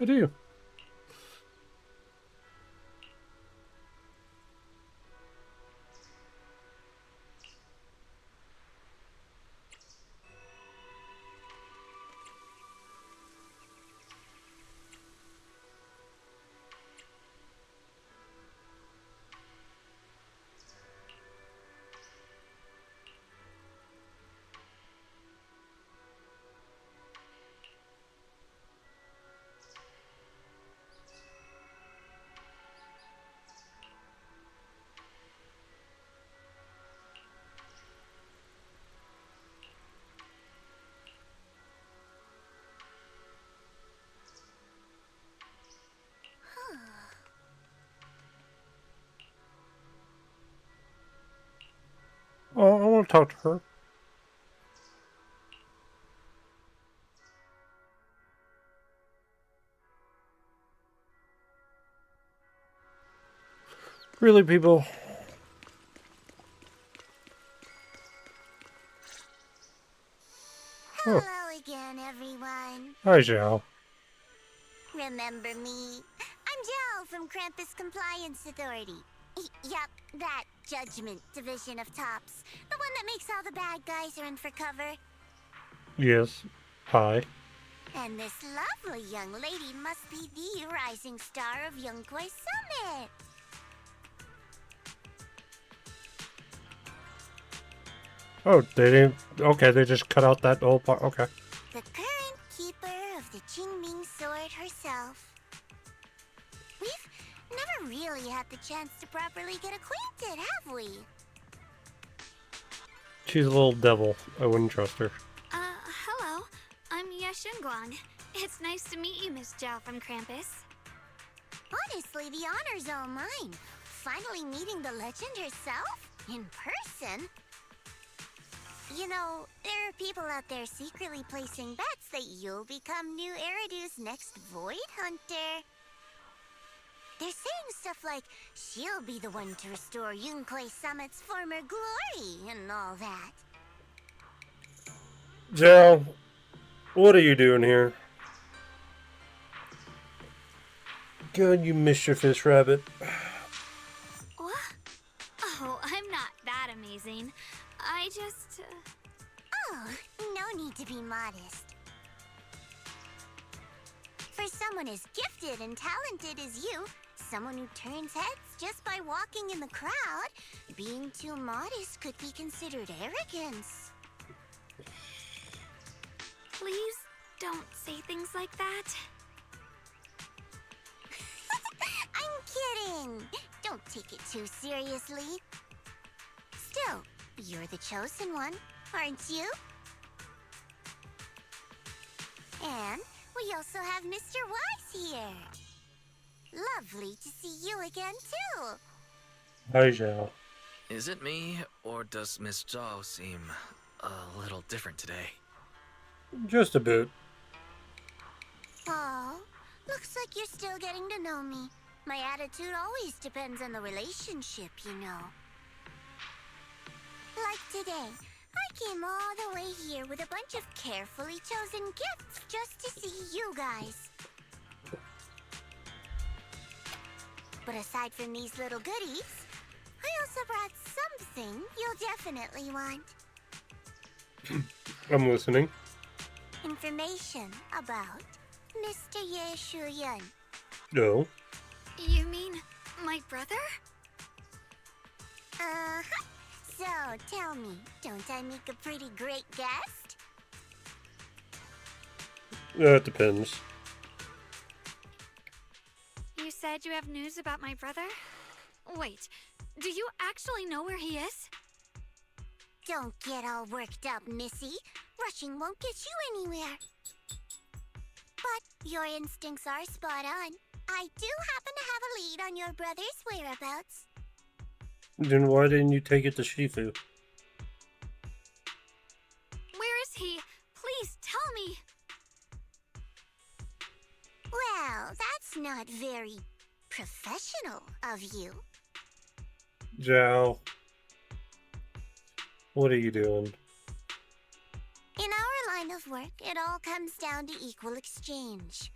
I do. Oh, I want to talk to her. Really, people? Hello again, everyone. Hi, Zhao. Remember me? I'm Jill from Krampus Compliance Authority. Yup, that Judgment Division of Tops. The one that makes all the bad guys run for cover. Yes. Hi. And this lovely young lady must be the rising star of Yunkwei Summit. Oh, they didn't. Okay, they just cut out that whole part. Okay. The current keeper of the Qingming Sword herself. We've never really had the chance to properly get acquainted, have we? She's a little devil. I wouldn't trust her. Hello. I'm Yashunguang. It's nice to meet you, Miss Zhao from Krampus. Honestly, the honor's all mine. Finally meeting the legend herself in person. You know, there are people out there secretly placing bets that you'll become new Eridu's next Void Hunter. They're saying stuff like she'll be the one to restore Yunkwei Summit's former glory and all that. Zhao, what are you doing here? God, you mischievous rabbit. What? Oh, I'm not that amazing. I just... Oh, no need to be modest. For someone as gifted and talented as you, someone who turns heads just by walking in the crowd, being too modest could be considered arrogance. Please don't say things like that. I'm kidding! Don't take it too seriously. Still, you're the chosen one, aren't you? And we also have Mr. Wise here. Lovely to see you again, too. Hi, Zhao. Is it me, or does Miss Zhao seem a little different today? Just a bit. Oh, looks like you're still getting to know me. My attitude always depends on the relationship, you know. today. I came all the way here with a bunch of carefully chosen gifts just to see you guys. But aside from these little goodies, I also brought something you'll definitely want. I'm listening. Information about Mr. Ye Shuyun. No. You mean my brother? Uh-huh. So, tell me, don't I make a pretty great guest? That depends. You said you have news about my brother? Wait, do you actually know where he is? Don't get all worked up, Missy. Rushing won't get you anywhere. But your instincts are spot on. I do happen to have a lead on your brother's whereabouts. Then why didn't you take it to Shifu? Where is he? Please tell me. Well, that's not very professional of you. Zhao. What are you doing? In our line of work, it all comes down to equal exchange.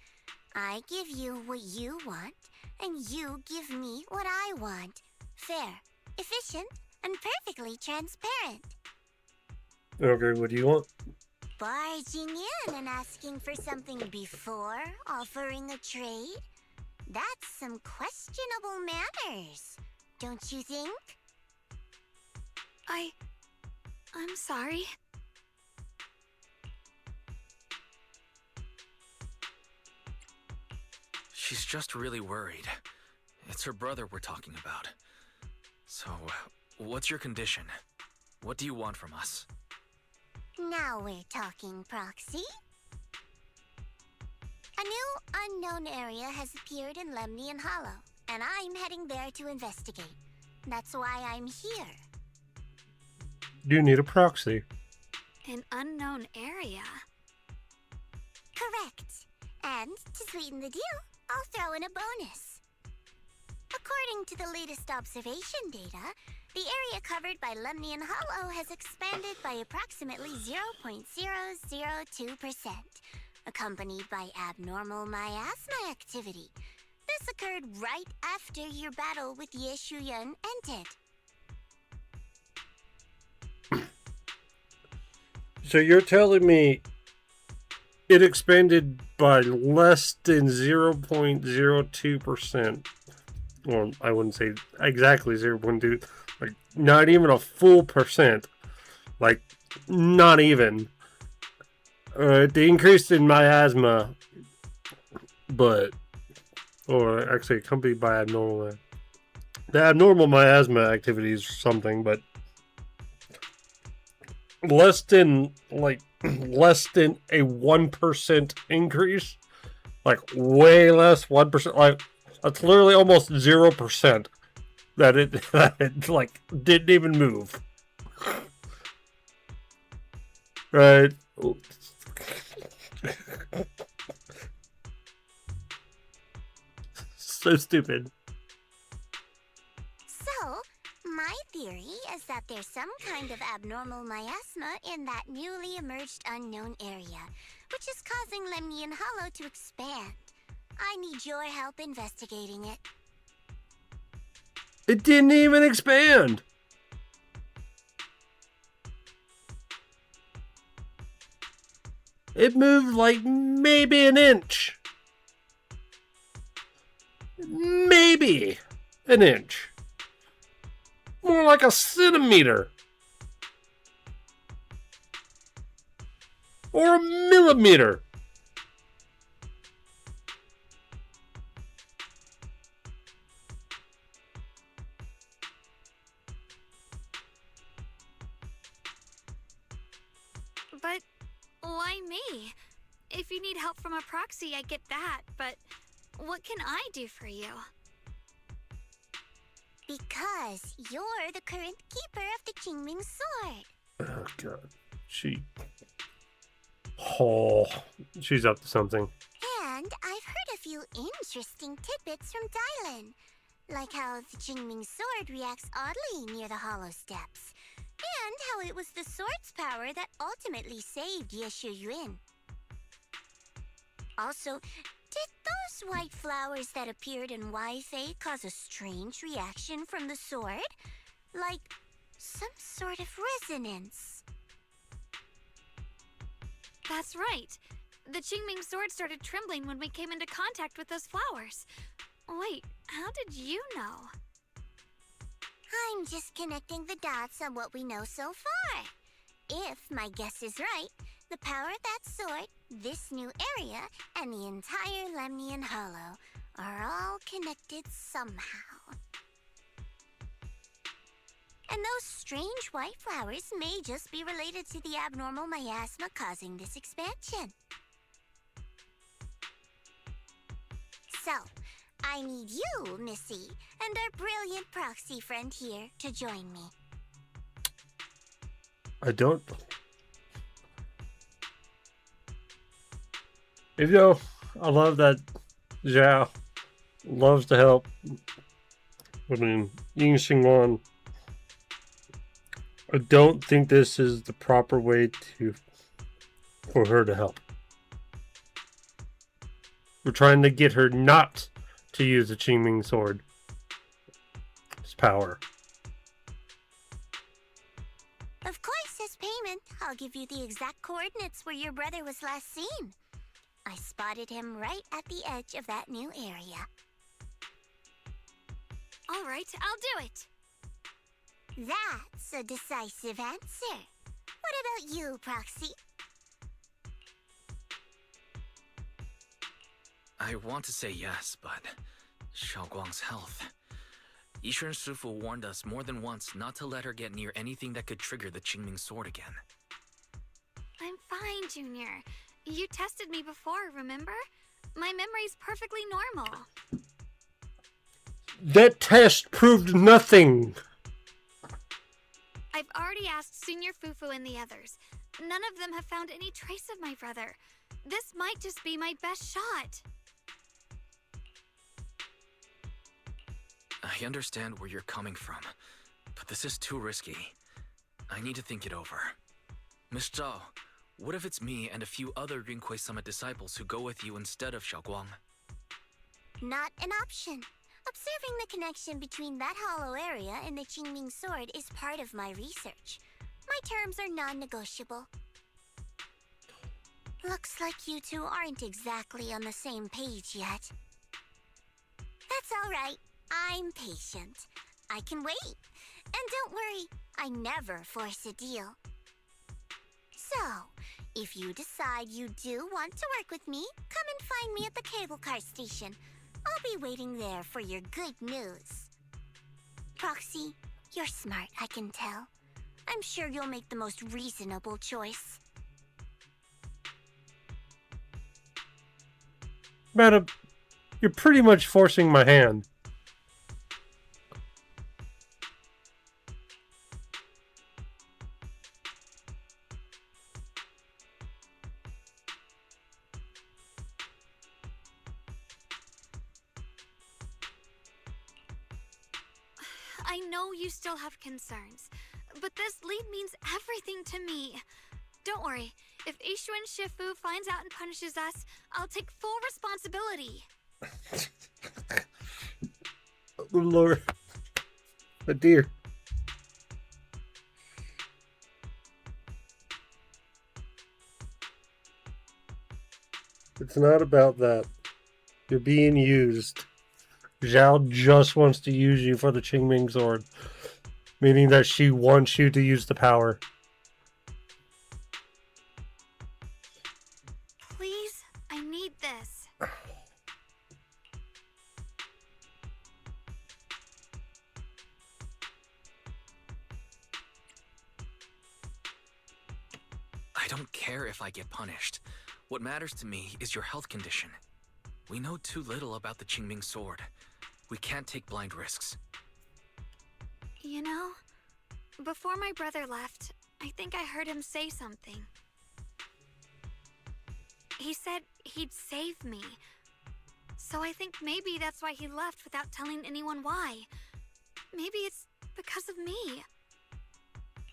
I give you what you want, and you give me what I want. Fair, efficient, and perfectly transparent. Okay, what do you want? Barging in and asking for something before offering a trade? That's some questionable manners, don't you think? I'm sorry. She's just really worried. It's her brother we're talking about. So, what's your condition? What do you want from us? Now we're talking, Proxy. A new unknown area has appeared in Lemnian Hollow, and I'm heading there to investigate. That's why I'm here. You need a proxy. An unknown area? Correct. And to sweeten the deal, I'll throw in a bonus. According to the latest observation data, the area covered by Lemnian Hollow has expanded by approximately 0.002%, accompanied by abnormal miasma activity. This occurred right after your battle with Ye Shuyun ended. So you're telling me it expanded by less than 0.02%. Well, I wouldn't say exactly 0.2, like not even a full percent. Like, not even. They increased in miasma, but, or actually accompanied by abnormal. The abnormal miasma activity is something, but less than a 1% increase, like way less, 1%, like that's literally almost 0% that it like didn't even move. Right. So stupid. So, my theory is that there's some kind of abnormal miasma in that newly emerged unknown area, which is causing Lemnian Hollow to expand. I need your help investigating it. It didn't even expand. It moved like maybe an inch. Maybe an inch. More like a centimeter. Or a millimeter. But why me? If you need help from a proxy, I get that, but what can I do for you? Because you're the current keeper of the Qingming sword. Oh god. She's up to something. And I've heard a few interesting tidbits from Dylan. Like how the Qingming sword reacts oddly near the hollow steps. And how it was the sword's power that ultimately saved Yeshu Yun. Also, did those white flowers that appeared in Weifei cause a strange reaction from the sword? Like some sort of resonance. That's right. The Qingming sword started trembling when we came into contact with those flowers. Wait, how did you know? I'm just connecting the dots on what we know so far. If my guess is right, the power of that sword, this new area, and the entire Lemnian Hollow are all connected somehow. And those strange white flowers may just be related to the abnormal miasma causing this expansion. So, I need you, Missy, and our brilliant proxy friend here to join me. I don't. Even though I love that Zhao loves to help. I mean, Ying Xingwan. I don't think this is the proper way for her to help. We're trying to get her not to use the Qingming sword. Its power. Of course, as payment, I'll give you the exact coordinates where your brother was last seen. I spotted him right at the edge of that new area. All right, I'll do it. That's a decisive answer. What about you, Proxy? I want to say yes, but Xiaoguang's health. Yishun Shifu warned us more than once not to let her get near anything that could trigger the Qingming sword again. I'm fine, Junior. You tested me before, remember? My memory's perfectly normal. That test proved nothing. I've already asked Senior Fufu and the others. None of them have found any trace of my brother. This might just be my best shot. I understand where you're coming from, but this is too risky. I need to think it over. Miss Zhao, what if it's me and a few other Yunquei Summit disciples who go with you instead of Xiaoguang? Not an option. Observing the connection between that hollow area and the Qingming sword is part of my research. My terms are non-negotiable. Looks like you two aren't exactly on the same page yet. That's all right. I'm patient. I can wait. And don't worry, I never force a deal. So, if you decide you do want to work with me, come and find me at the cable car station. I'll be waiting there for your good news. Proxy, you're smart, I can tell. I'm sure you'll make the most reasonable choice. Madam, you're pretty much forcing my hand. I know you still have concerns, but this lead means everything to me. Don't worry, if Ishuan Shifu finds out and punishes us, I'll take full responsibility. Oh, Lord. But dear. It's not about that. You're being used. Zhao just wants to use you for the Qingming sword. Meaning that she wants you to use the power. Please, I need this. I don't care if I get punished. What matters to me is your health condition. We know too little about the Qingming sword. We can't take blind risks. You know, before my brother left, I think I heard him say something. He said he'd save me. So I think maybe that's why he left without telling anyone why. Maybe it's because of me.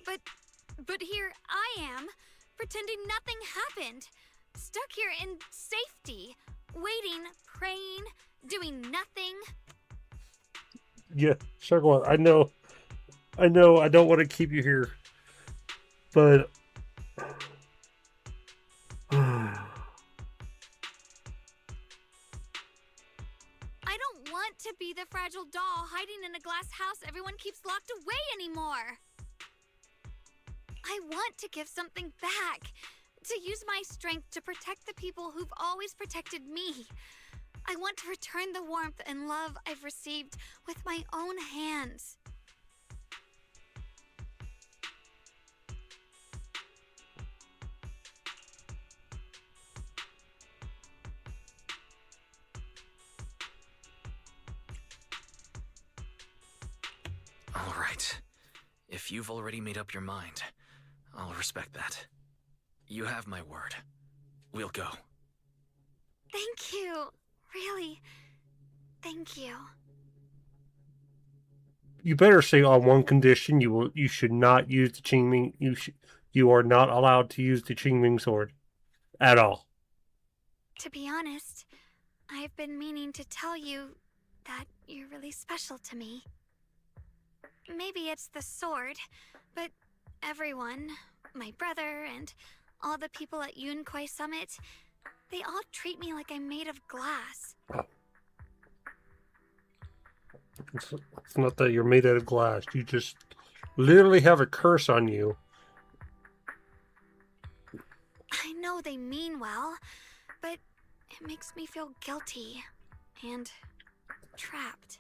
But here I am, pretending nothing happened. Stuck here in safety, waiting, praying, doing nothing. Yeah, Shark One, I know, I don't want to keep you here, but I don't want to be the fragile doll hiding in a glass house everyone keeps locked away anymore. I want to give something back, to use my strength to protect the people who've always protected me. I want to return the warmth and love I've received with my own hands. All right. If you've already made up your mind, I'll respect that. You have my word. We'll go. Thank you. Really, thank you. you better say on one condition: you should not use the Qingming. You are not allowed to use the Qingming sword at all. To be honest, I've been meaning to tell you that you're really special to me. Maybe it's the sword, but everyone, my brother and all the people at Yunquai Summit, they all treat me like I'm made of glass. It's not that you're made out of glass. You just literally have a curse on you. I know they mean well, but it makes me feel guilty and trapped.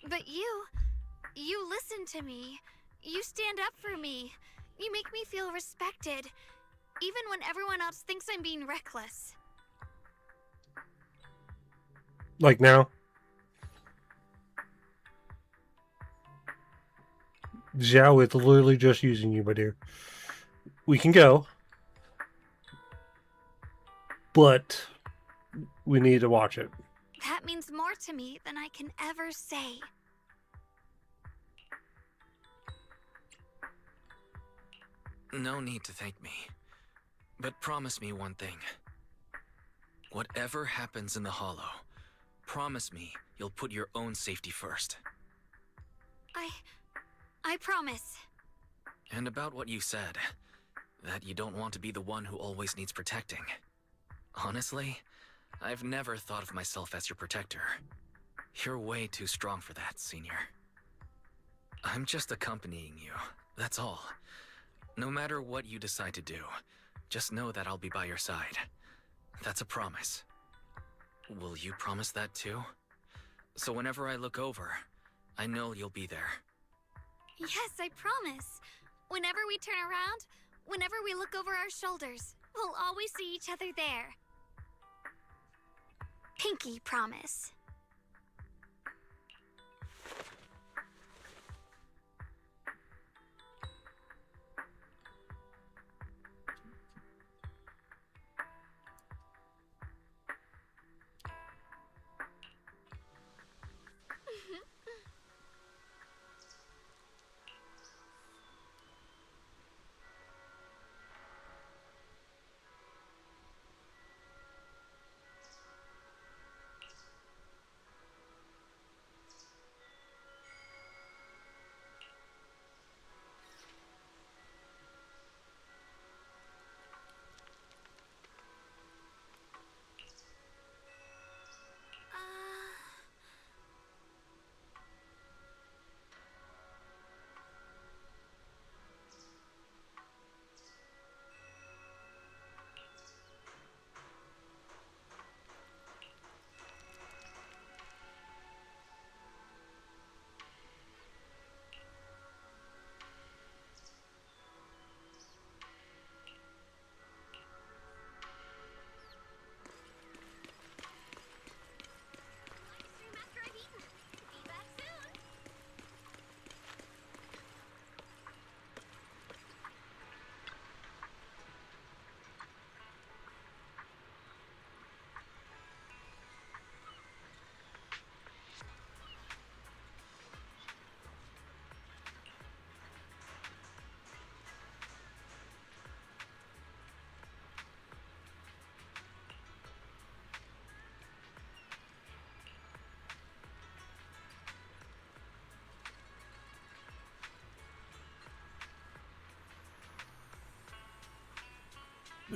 But you listen to me. You stand up for me. You make me feel respected, even when everyone else thinks I'm being reckless. Like now? Xiao is literally just using you, my dear. We can go. But we need to watch it. That means more to me than I can ever say. No need to thank me. But promise me one thing. Whatever happens in the Hollow, promise me you'll put your own safety first. I promise. And about what you said, that you don't want to be the one who always needs protecting. Honestly, I've never thought of myself as your protector. You're way too strong for that, Senior. I'm just accompanying you, that's all. No matter what you decide to do, just know that I'll be by your side. That's a promise. Will you promise that too? So whenever I look over, I know you'll be there. Yes, I promise. Whenever we turn around, whenever we look over our shoulders, we'll always see each other there. Pinky promise.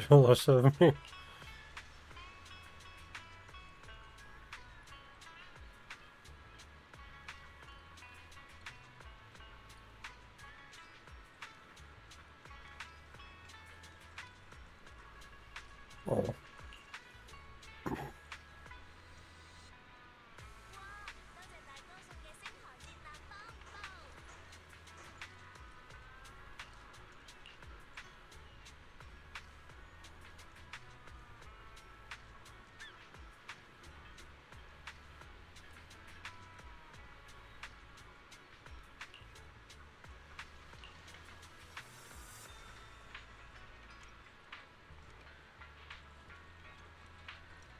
less of me. Oh.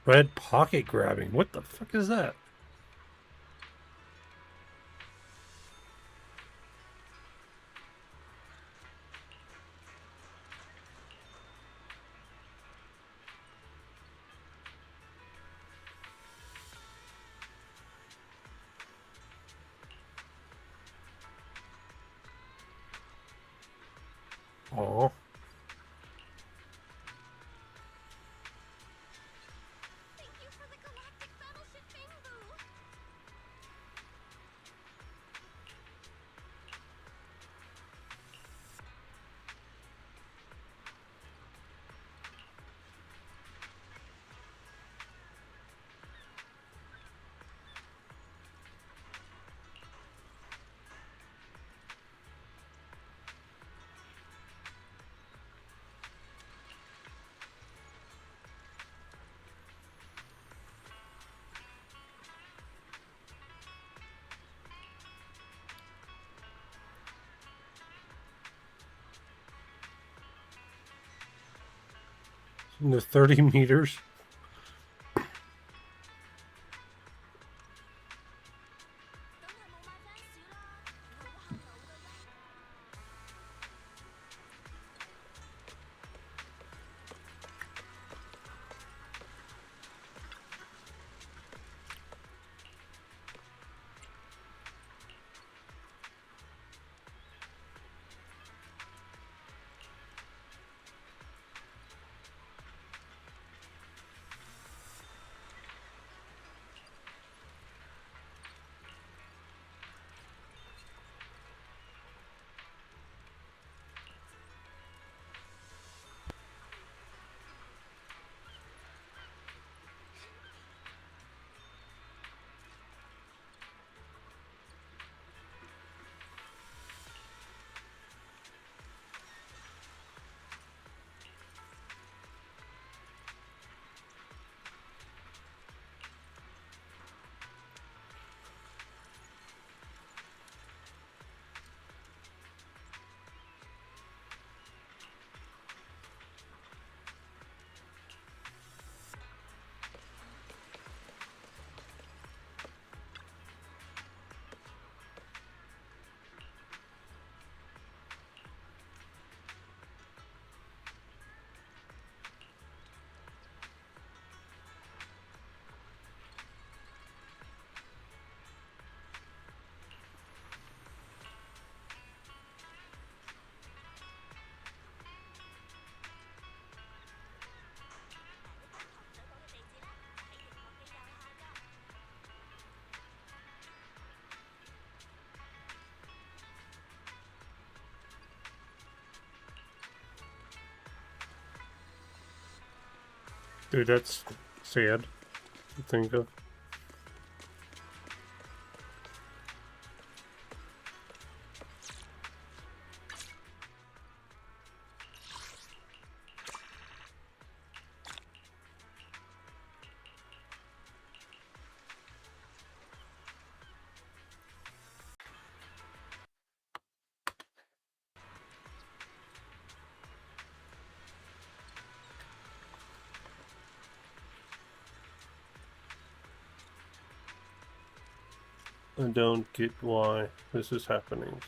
Red pocket grabbing. What the fuck is that? Oh. Thank you for the galactic battleship Bingbu. In the 30 meters. Dude, that's sad to think of. I don't get why this is happening.